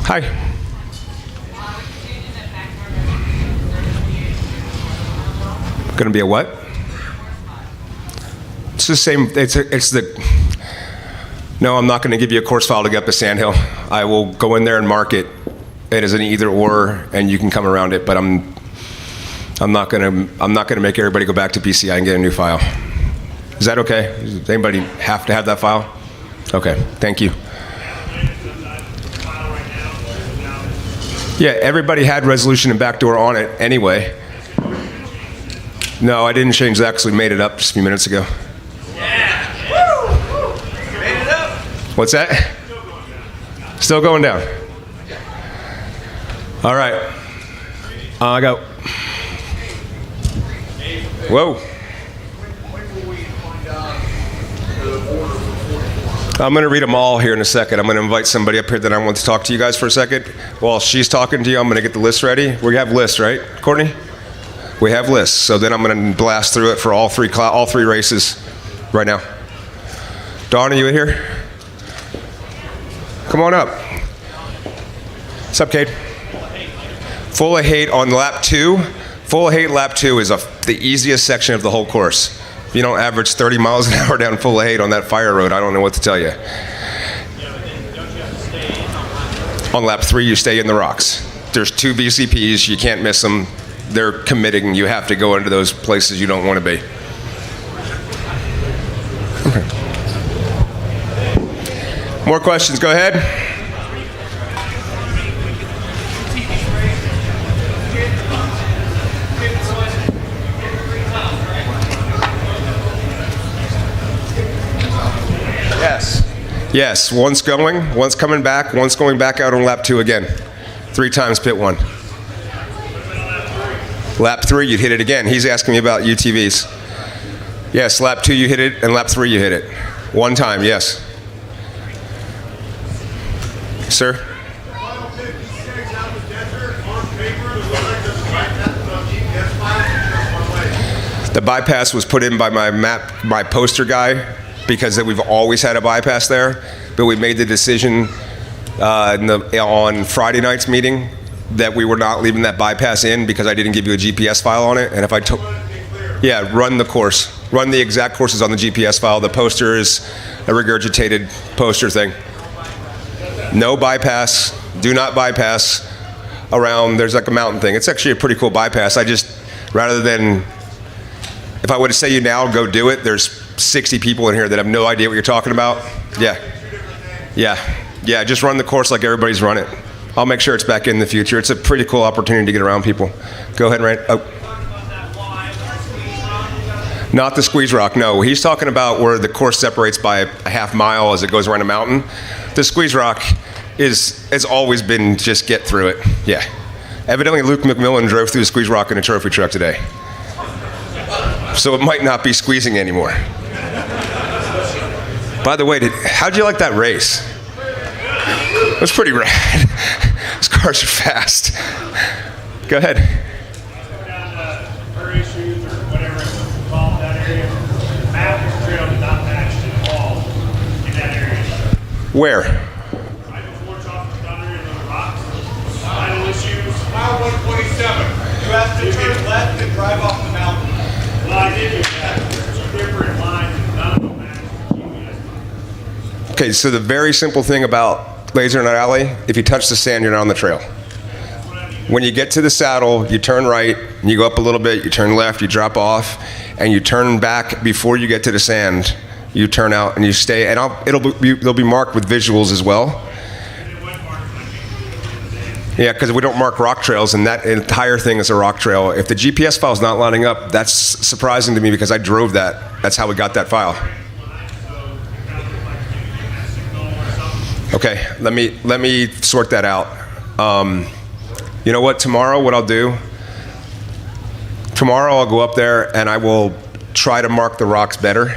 Hi. Going to be a what? It's the same. No, I'm not going to give you a course file to get up to Sandhill. I will go in there and mark it. It is an either or, and you can come around it. But I'm not going to make everybody go back to PCI and get a new file. Is that okay? Does anybody have to have that file? Okay. Thank you. Yeah, everybody had resolution and backdoor on it anyway. No, I didn't change that because we made it up just a few minutes ago. What's that? Still going down. All right. I got. Whoa. I'm going to read them all here in a second. I'm going to invite somebody up here that I want to talk to you guys for a second. While she's talking to you, I'm going to get the list ready. We have lists, right, Courtney? We have lists. So then I'm going to blast through it for all three races right now. Dawn, are you in here? Come on up. What's up, Cade? Full of hate on lap 2. Full of hate lap 2 is the easiest section of the whole course. If you don't average 30 miles an hour down Full of Hate on that fire road, I don't know what to tell you. On lap 3, you stay in the rocks. There's 2 VCPs. You can't miss them. They're committing. You have to go into those places you don't want to be. Okay. More questions? Go ahead. Yes, one's going, one's coming back, one's going back out on lap 2 again. 3 times pit 1. Lap 3, you'd hit it again. He's asking me about UTVs. Yes, lap 2 you hit it, and lap 3 you hit it. 1 time, yes. Sir? The bypass was put in by my poster guy, because we've always had a bypass there, but we made the decision on Friday night's meeting that we were not leaving that bypass in because I didn't give you a GPS file on it. And if I took, yeah, run the course, run the exact courses on the GPS file. The poster is a regurgitated poster thing. No bypass, do not bypass around, there's like a mountain thing. It's actually a pretty cool bypass. I just, rather than, if I would say you now, go do it, there's 60 people in here that have no idea what you're talking about. Yeah, just run the course like everybody's run it. I'll make sure it's back in the future. It's a pretty cool opportunity to get around people. Go ahead, Rand. Oh. Not the squeeze rock, no. He's talking about where the course separates by a half mile as it goes around a mountain. The squeeze rock has always been just get through it. Yeah. Evidently Luke McMillan drove through the squeeze rock in a trophy truck today. So it might not be squeezing anymore. By the way, how'd you like that race? It was pretty rad. Those cars are fast. Go ahead. Her issues or whatever it's called, that area, map trail did not match Where? Right before Chocolate Thunder and the rocks. Final issues. Mile 127. You have to turn left and drive off the mountain. Well, I did do that. There's 2 different lines and none of them match the GPS. Okay, so the very simple thing about Laser Nut Alley, if you touch the sand, you're not on the trail. When you get to the saddle, you turn right, you go up a little bit, you turn left, you drop off, and you turn back before you get to the sand. You turn out and you stay, and they'll be marked with visuals as well. Yeah, because we don't mark rock trails, and that entire thing is a rock trail. If the GPS file is not lining up, that's surprising to me because I drove that. That's how we got that file. Okay, let me sort that out. You know what? Tomorrow, what I'll do? Tomorrow, I'll go up there and I will try to mark the rocks better.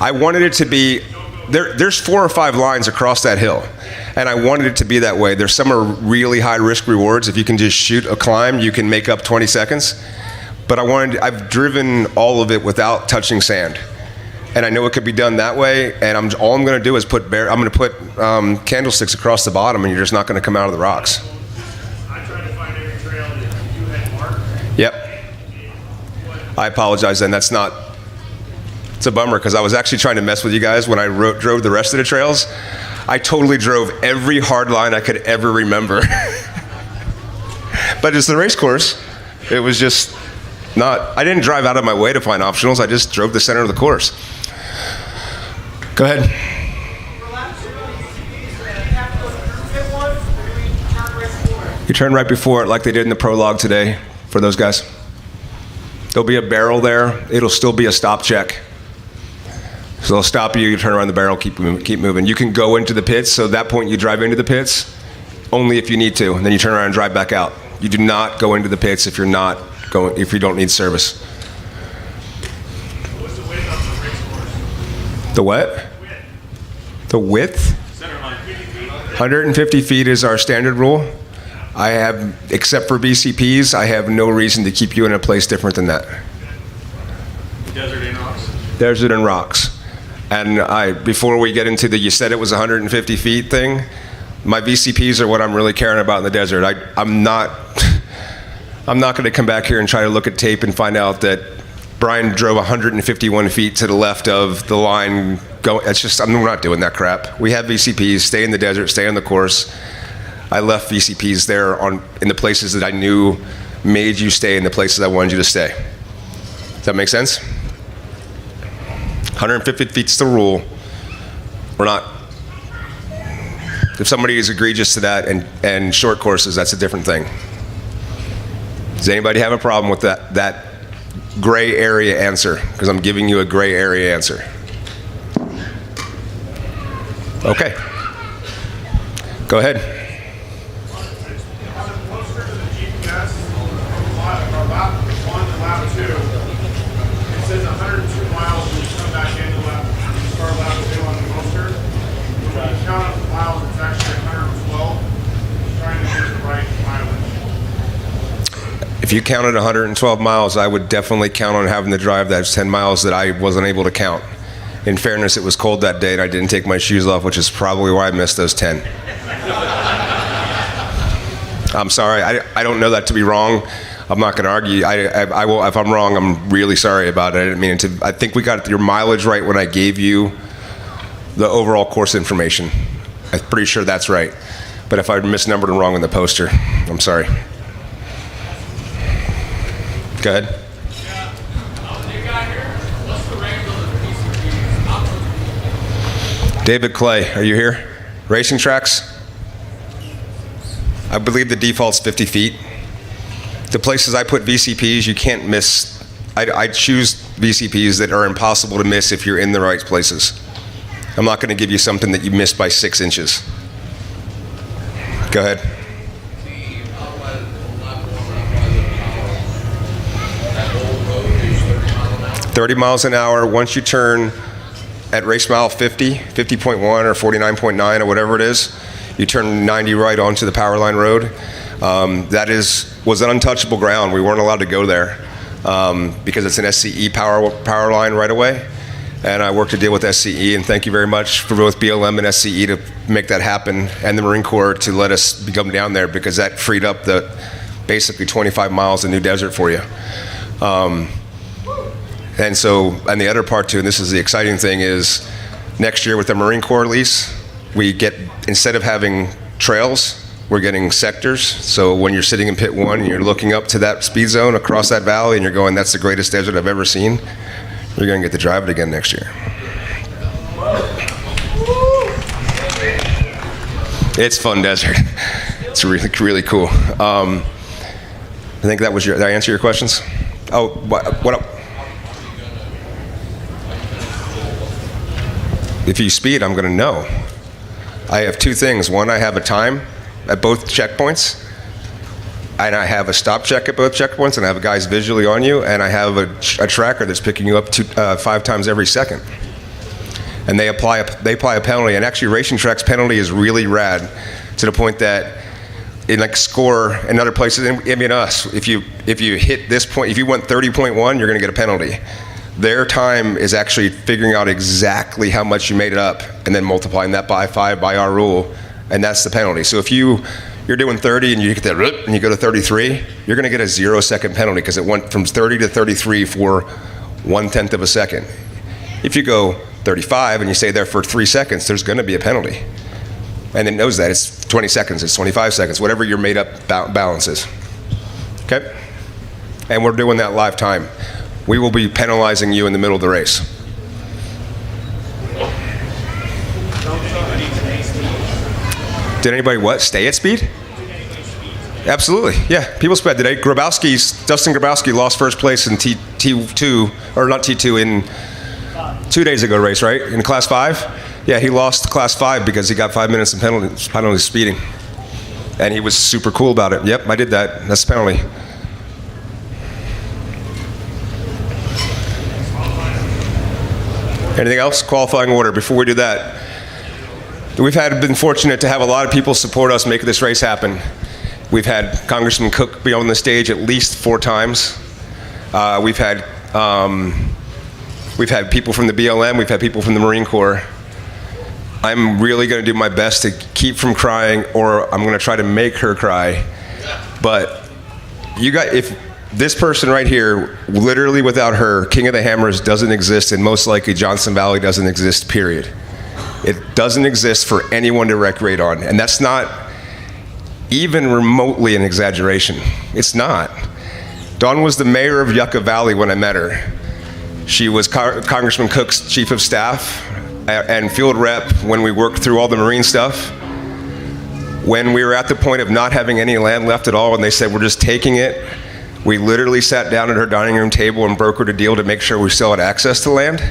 I wanted it to be there's 4 or 5 lines across that hill, and I wanted it to be that way. There's some are really high risk rewards. If you can just shoot a climb, you can make up 20 seconds. But I've driven all of it without touching sand. And I know it could be done that way, and all I'm going to do is I'm going to put candlesticks across the bottom, and you're just not going to come out of the rocks. I tried to find every trail that you had marked. Yep. I apologize, then. It's a bummer, because I was actually trying to mess with you guys when I drove the rest of the trails. I totally drove every hard line I could ever remember. But it's the race course. It was just I didn't drive out of my way to find optionals. I just drove the center of the course. Go ahead. You turn right before it like they did in the prologue today for those guys. There'll be a barrel there. It'll still be a stop check. So they'll stop you, you turn around the barrel, keep moving. You can go into the pits, so at that point you drive into the pits only if you need to, and then you turn around and drive back out. You do not go into the pits if you don't need service. What's the width of the race course? The what? The width? Center line 50 feet. 150 feet is our standard rule. I have, except for VCPs, I have no reason to keep you in a place different than that. Desert and rocks. Desert and rocks. And before we get into you said it was 150 feet thing, my VCPs are what I'm really caring about in the desert. I'm not going to come back here and try to look at tape and find out that Brian drove 151 feet to the left of the line. I'm not doing that crap. We have VCPs, stay in the desert, stay on the course. I left VCPs there in the places that I knew made you stay in the places I wanted you to stay. Does that make sense? 150 feet's the rule. We're not. If somebody is egregious to that and short courses, that's a different thing. Does anybody have a problem with that gray area answer? Because I'm giving you a gray area answer. Okay. Go ahead. Closer to the GPS, lap 1 to lap 2, it says 102 miles when you come back into start lap 2 on the poster. When you count up the miles, it's actually 112. Trying to get the right mileage. If you counted 112 miles, I would definitely count on having to drive that 10 miles that I wasn't able to count. In fairness, it was cold that day and I didn't take my shoes off, which is probably why I missed those 10. I'm sorry, I don't know that to be wrong. I'm not going to argue. I will, if I'm wrong, I'm really sorry about it. I didn't mean to. I think we got your mileage right when I gave you the overall course information. I'm pretty sure that's right. But if I misnumbered and wrong in the poster, I'm sorry. Go ahead. David Clay, are you here? Racing tracks? I believe the default's 50 feet. The places I put VCPs, you can't miss. I choose VCPs that are impossible to miss if you're in the right places. I'm not going to give you something that you missed by 6 inches. Go ahead. 30 miles an hour. Once you turn at race mile 50, 50.1 or 49.9 or whatever it is, you turn 90 right onto the power line road. That was an untouchable ground. We weren't allowed to go there because it's an SCE power line right away. and I worked a deal with SCE, and thank you very much for both BLM and SCE to make that happen, and the Marine Corps to let us come down there, because that freed up the basically 25 miles of new desert for you. And the other part too, and this is the exciting thing, is next year with the Marine Corps lease, we get, instead of having trails, we're getting sectors. So when you're sitting in pit 1 and you're looking up to that speed zone across that valley and you're going, that's the greatest desert I've ever seen, you're going to get to drive it again next year. It's fun desert. It's really, really cool. I think that was did I answer your questions? Oh, what up? If you speed, I'm going to know. I have 2 things. One, I have a time at both checkpoints, and I have a stop check at both checkpoints, and I have guys visually on you, and I have a tracker that's picking you up 5 times every second. And they apply a penalty, and actually Racing Track's penalty is really rad, to the point that in like score and other places, I mean us, if you hit this point, if you went 30.1, you're going to get a penalty. Their time is actually figuring out exactly how much you made it up and then multiplying that by 5 by our rule, and that's the penalty. So if you're doing 30 and you get that and you go to 33, you're going to get a 0-second penalty, because it went from 30 to 33 for 1/10 of a second. If you go 35 and you stay there for 3 seconds, there's going to be a penalty. And it knows that. It's 20 seconds, it's 25 seconds, whatever your made up balance is. Okay? And we're doing that live time. We will be penalizing you in the middle of the race. Did anybody stay at speed? Absolutely, yeah. People sped today. Dustin Grabowski lost first place in T2, or not T2, in 2 days ago race, right? In class 5? Yeah, he lost class 5 because he got 5 minutes in penalty speeding. And he was super cool about it. Yep, I did that. That's the penalty. Anything else? Qualifying order. Before we do that, we've been fortunate to have a lot of people support us make this race happen. We've had Congressman Cook be on the stage at least 4 times. We've had people from the BLM. We've had people from the Marine Corps. I'm really going to do my best to keep from crying, or I'm going to try to make her cry. But if this person right here, literally without her, King of the Hammers doesn't exist, and most likely Johnson Valley doesn't exist, period. It doesn't exist for anyone to recreate on, and that's not even remotely an exaggeration. It's not. Dawn was the mayor of Yucca Valley when I met her. She was Congressman Cook's chief of staff and field rep when we worked through all the Marine stuff. When we were at the point of not having any land left at all, and they said, we're just taking it, we literally sat down at her dining room table and brokered a deal to make sure we still had access to land.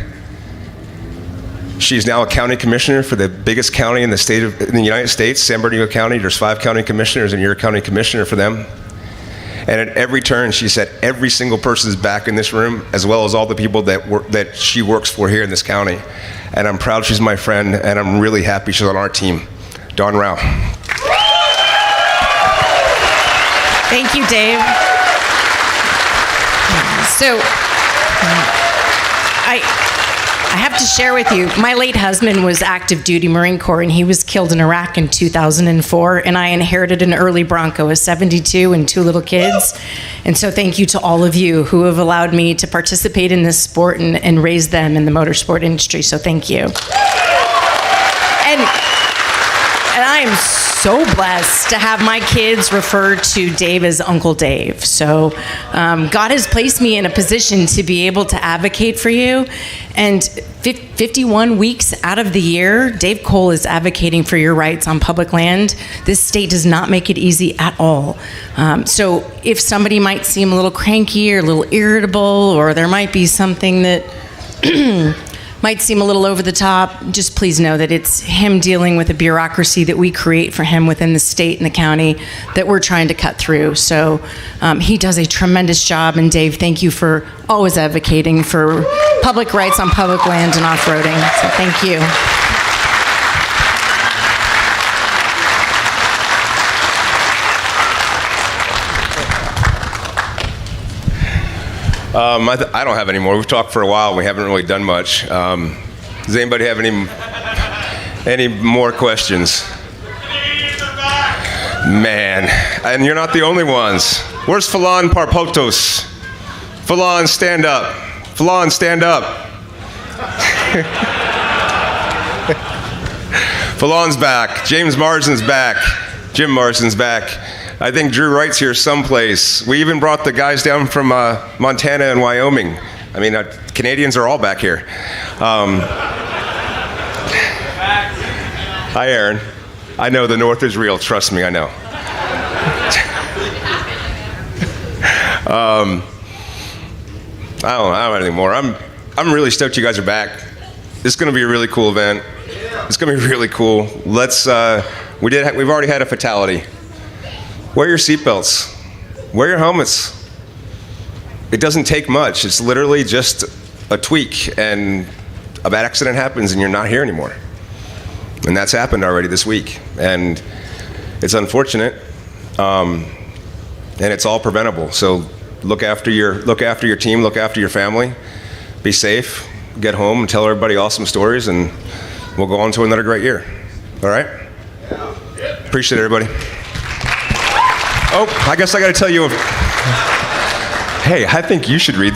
She's now a county commissioner for the biggest county in the United States, San Bernardino County. There's 5 county commissioners, and you're a county commissioner for them. And at every turn, she said every single person is back in this room, as well as all the people that she works for here in this county. And I'm proud she's my friend, and I'm really happy she's on our team. Dawn Rao. Thank you, Dave. So, I have to share with you, my late husband was active duty Marine Corps, and he was killed in Iraq in 2004, and I inherited an early Bronco, a 72, and 2 little kids. And so thank you to all of you who have allowed me to participate in this sport and raise them in the motorsport industry, so thank you. And I am so blessed to have my kids refer to Dave as Uncle Dave. So God has placed me in a position to be able to advocate for you. And 51 weeks out of the year, Dave Cole is advocating for your rights on public land. This state does not make it easy at all. So if somebody might seem a little cranky or a little irritable, or there might be something that might seem a little over the top, just please know that it's him dealing with a bureaucracy that we create for him within the state and the county that we're trying to cut through. So he does a tremendous job, and Dave, thank you for always advocating for public rights on public land and off-roading. So thank you. I don't have any more. We've talked for a while. We haven't really done much. Does anybody have any more questions? Man, and you're not the only ones. Where's Falan Parpotos? Falan, stand up. Falan, stand up. Falan's back. James Marsden's back. Jim Marsden's back. I think Drew Wright's here someplace. We even brought the guys down from Montana and Wyoming. I mean, Canadians are all back here. Hi, Aaron. I know the North is real. Trust me, I know. I don't have anything more. I'm really stoked you guys are back. It's going to be a really cool event. It's going to be really cool. We've already had a fatality. Wear your seatbelts. Wear your helmets. It doesn't take much. It's literally just a tweak, and a bad accident happens, and you're not here anymore. And that's happened already this week, and it's unfortunate, and it's all preventable. So look after your team, look after your family, be safe, get home, and tell everybody awesome stories, and we'll go on to another great year. All right? Appreciate it, everybody. Oh, I guess I got to tell you. Hey, I think you should read.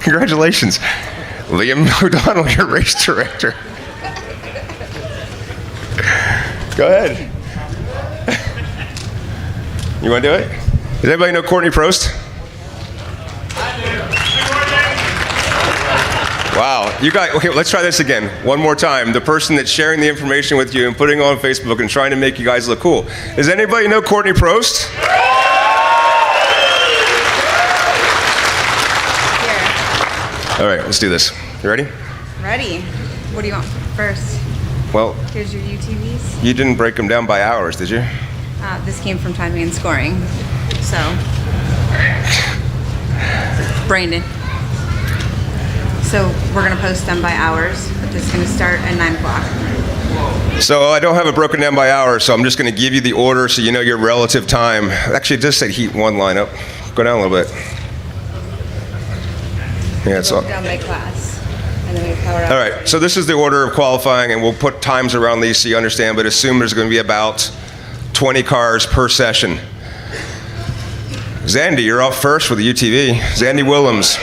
Congratulations, Liam O'Donnell, your race director. Go ahead. You want to do it? Does anybody know Courtney Prost? Wow, you guys, okay, let's try this again. One more time. The person that's sharing the information with you and putting it on Facebook and trying to make you guys look cool. Does anybody know Courtney Prost? All right, let's do this. You ready? Ready. What do you want first? Well, Here's your UTVs. you didn't break them down by hours, did you? This came from timing and scoring. So, Brandon. So we're gonna post them by hours, but this is gonna start at 9 o'clock. So I don't have it broken down by hours, so I'm just going to give you the order so you know your relative time. Actually, it just said heat 1 lineup. Go down a little bit. Yeah, it's all. Down by class, and then we power up. All right, so this is the order of qualifying, and we'll put times around these so you understand, but assume there's going to be about 20 cars per session. Zandy, you're up first with the UTV. Zandy Williams.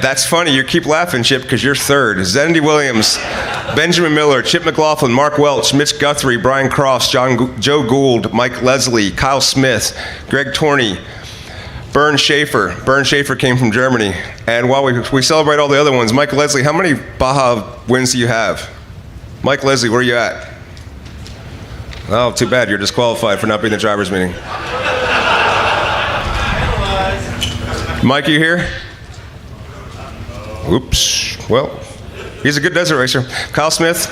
That's funny, you keep laughing, Chip, because you're third. Zandy Williams, Benjamin Miller, Chip McLaughlin, Mark Welch, Mitch Guthrie, Brian Cross, Joe Gould, Mike Leslie, Kyle Smith, Greg Torney, Bernd Schaefer. Bernd Schaefer came from Germany. And while we celebrate all the other ones, Mike Leslie, how many Baja wins do you have? Mike Leslie, where are you at? Oh, too bad, you're disqualified for not being in the driver's meeting. Mike, you here? Oops. Well, he's a good desert racer. Kyle Smith,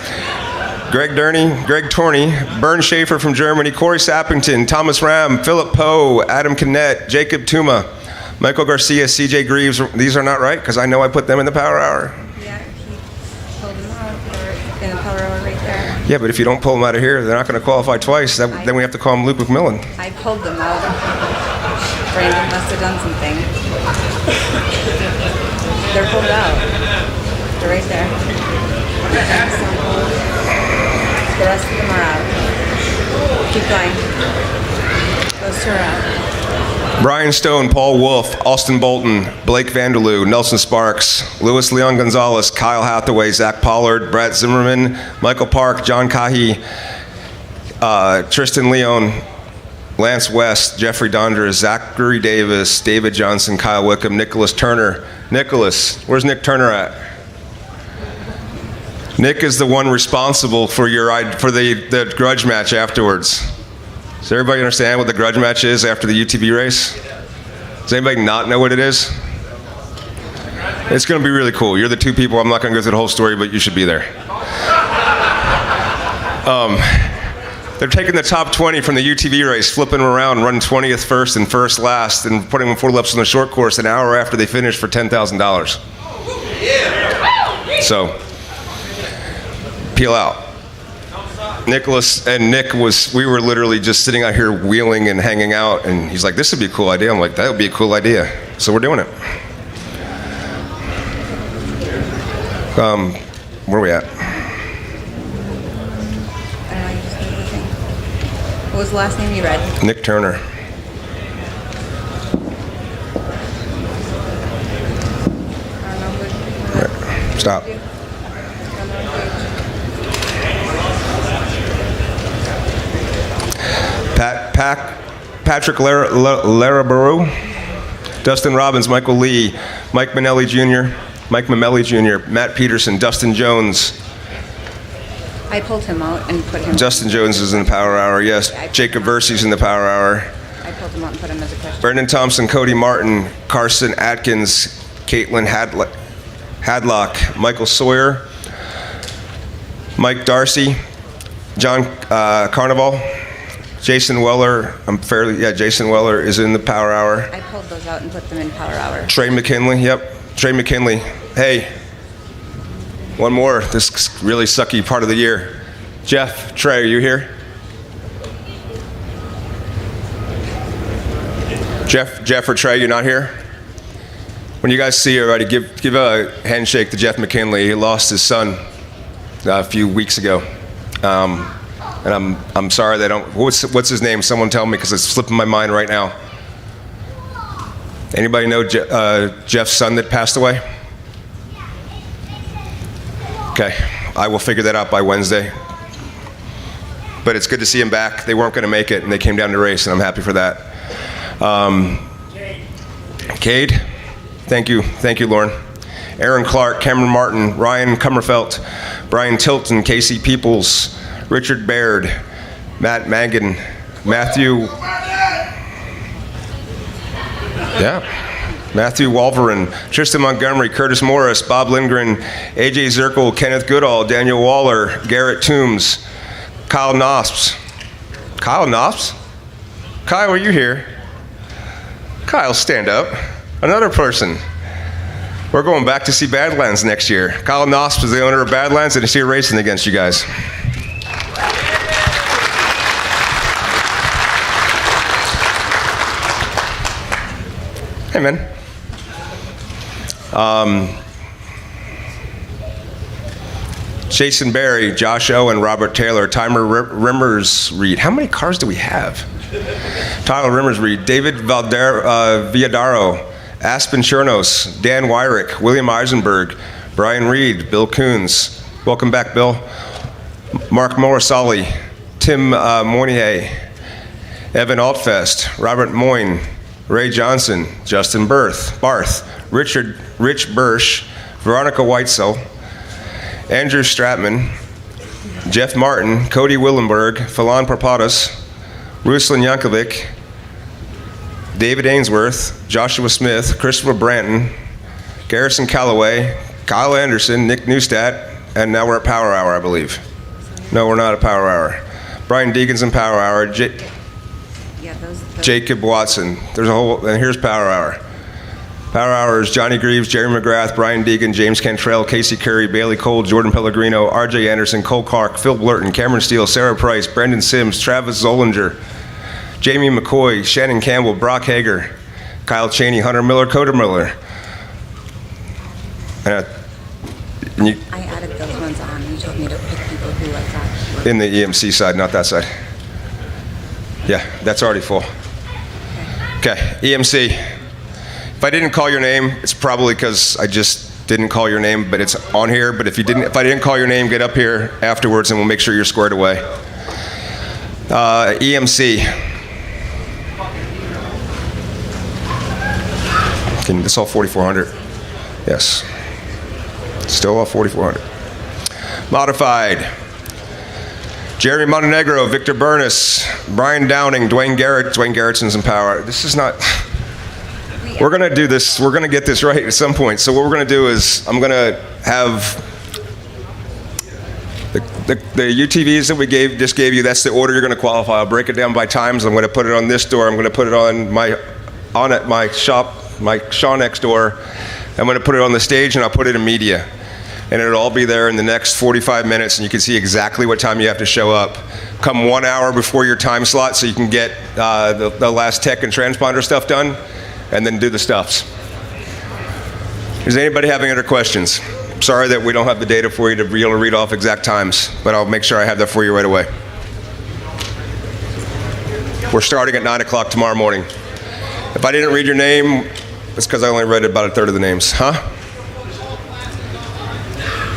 Greg Torney, Bernd Schaefer from Germany, Corey Sappington, Thomas Ram, Philip Poe, Adam Kinnett, Jacob Tuma, Michael Garcia, CJ Greaves. These are not right because I know I put them in the power hour. Yeah, he pulled them out. They're in the power hour right there. Yeah, but if you don't pull them out of here, they're not going to qualify twice. Then we have to call him Luke McMillan. I pulled them out. Brandon must have done something. They're pulled out. They're right there. The rest of them are out. Keep going. Those two are out. Brian Stone, Paul Wolf, Austin Bolton, Blake Vanderloo, Nelson Sparks, Luis Leon Gonzalez, Kyle Hathaway, Zach Pollard, Brett Zimmerman, Michael Park, John Kahi, Tristan Leon, Lance West, Jeffrey Dondra, Zachary Davis, David Johnson, Kyle Wickham, Nicholas Turner. Nicholas, where's Nick Turner at? Nick is the one responsible for the grudge match afterwards. Does everybody understand what the grudge match is after the UTV race? Does anybody not know what it is? It's going to be really cool. You're the two people. I'm not going to go through the whole story, but you should be there. They're taking the top 20 from the UTV race, flipping them around, running 20th first and first last, and putting them 4 laps on the short course an hour after they finish for $10,000. So, peel out. Nicholas and Nick we were literally just sitting out here wheeling and hanging out, and he's like, this would be a cool idea. I'm like, that would be a cool idea. So we're doing it. Where are we at? I don't know, you just need the thing. What was the last name you read? Nick Turner. I don't know who. Stop. Patrick Laraburu, Dustin Robbins, Michael Lee, Mike Manelli Jr., Matt Peterson, Dustin Jones. I pulled him out and put him. Justin Jones is in the Power Hour, yes. Jacob Versi's in the Power Hour. I pulled him out and put him as a question. Brendan Thompson, Cody Martin, Carson Atkins, Caitlin Hadlock, Michael Sawyer, Mike Darcy, John Carnival, Jason Weller. Jason Weller is in the Power Hour. I pulled those out and put them in Power Hour. Trey McKinley, Trey McKinley. Hey, one more. This really sucky part of the year. Jeff, Trey, are you here? Jeff or Trey, you're not here? When you guys see everybody, give a handshake to Jeff McKinley. He lost his son a few weeks ago. And I'm sorry they don't. What's his name? Someone tell me, because it's slipping my mind right now. Anybody know Jeff's son that passed away? Okay, I will figure that out by Wednesday. But it's good to see him back. They weren't going to make it, and they came down to race, and I'm happy for that. Cade, thank you, Lauren. Aaron Clark, Cameron Martin, Ryan Kummerfelt, Brian Tilton, Casey Peoples, Richard Baird, Matt Mangan, Matthew Wolverin, Tristan Montgomery, Curtis Morris, Bob Lindgren, AJ Zirkle, Kenneth Goodall, Daniel Waller, Garrett Toombs, Kyle Nosps. Kyle, are you here? Kyle, stand up. Another person. We're going back to see Badlands next year. Kyle Nosp is the owner of Badlands, and he's here racing against you guys. Hey, man. Jason Berry, Josh Owen, Robert Taylor, Tyler Rimmers Reed. How many cars do we have? Tyler Rimmers Reed, David Villadaro, Aspen Chernos, Dan Wyrick, William Eisenberg, Brian Reed, Bill Coons. Welcome back, Bill. Mark Morrisali, Tim Moynier, Evan Altfest, Robert Moyne, Ray Johnson, Justin Barth, Rich Birsch, Veronica Weitzel, Andrew Stratman, Jeff Martin, Cody Willenberg, Philan Parpadas, Ruslan Yankovic, David Ainsworth, Joshua Smith, Christopher Branton, Garrison Calloway, Kyle Anderson, Nick Neustadt, and now we're at Power Hour, I believe. No, we're not at Power Hour. Brian Deegan's in Power Hour. Jacob Watson. There's a whole, and here's Power Hour. Power Hour is Johnny Greaves, Jerry McGrath, Brian Deegan, James Cantrell, Casey Curry, Bailey Cole, Jordan Pellegrino, RJ Anderson, Cole Clark, Phil Blurton, Cameron Steele, Sarah Price, Brendan Sims, Travis Zollinger, Jamie McCoy, Shannon Campbell, Brock Hager, Kyle Cheney, Hunter Miller, Coder Miller. I added those ones on. You told me to pick people who I thought. In the EMC side, not that side. Yeah, that's already full. Okay, EMC. If I didn't call your name, it's probably because I just didn't call your name, but it's on here. But if I didn't call your name, get up here afterwards and we'll make sure you're squared away. EMC. It's all 4,400. Yes. Still all 4,400. Modified. Jeremy Montenegro, Victor Burness, Brian Downing, Dwayne Garrett. Dwayne Garrettson's in Power. This is not. We're going to do this. We're going to get this right at some point. So what we're going to do is I'm going to have the UTVs that we just gave you. That's the order you're going to qualify. I'll break it down by times. I'm going to put it on this door. I'm going to put it on my Shawnex door. I'm going to put it on the stage, and I'll put it in media. And it'll all be there in the next 45 minutes, and you can see exactly what time you have to show up. Come 1 hour before your time slot so you can get the last tech and transponder stuff done. and then do the stuffs. Does anybody have any other questions? Sorry that we don't have the data for you to be able to read off exact times, but I'll make sure I have that for you right away. We're starting at 9 o'clock tomorrow morning. If I didn't read your name, it's because I only read about a third of the names. Huh?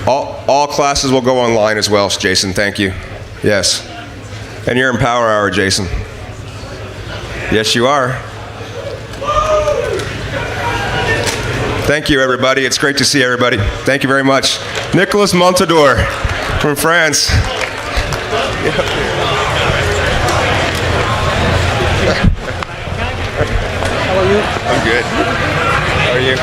All classes will go online as well, Jason. Thank you. Yes. And you're in Power Hour, Jason. Yes, you are. Thank you, everybody. It's great to see everybody. Thank you very much. Nicolas Montador from France. How are you? I'm good. How are you?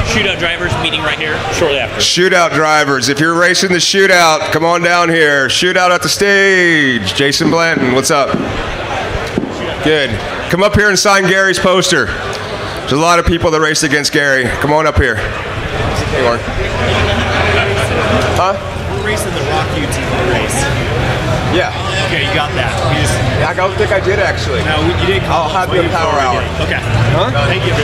Shootout drivers meeting right here shortly after. Shootout drivers. If you're racing the shootout, come on down here. Shootout at the stage. Jason Blanton, what's up? Good. Come up here and sign Gary's poster. There's a lot of people that race against Gary. Come on up here. Hey, Warren. Huh? We're racing the Rock UTV race. Yeah. Okay, you got that. I don't think I did actually. No, you did. I'll have you in Power Hour. Okay. Huh? Thank you.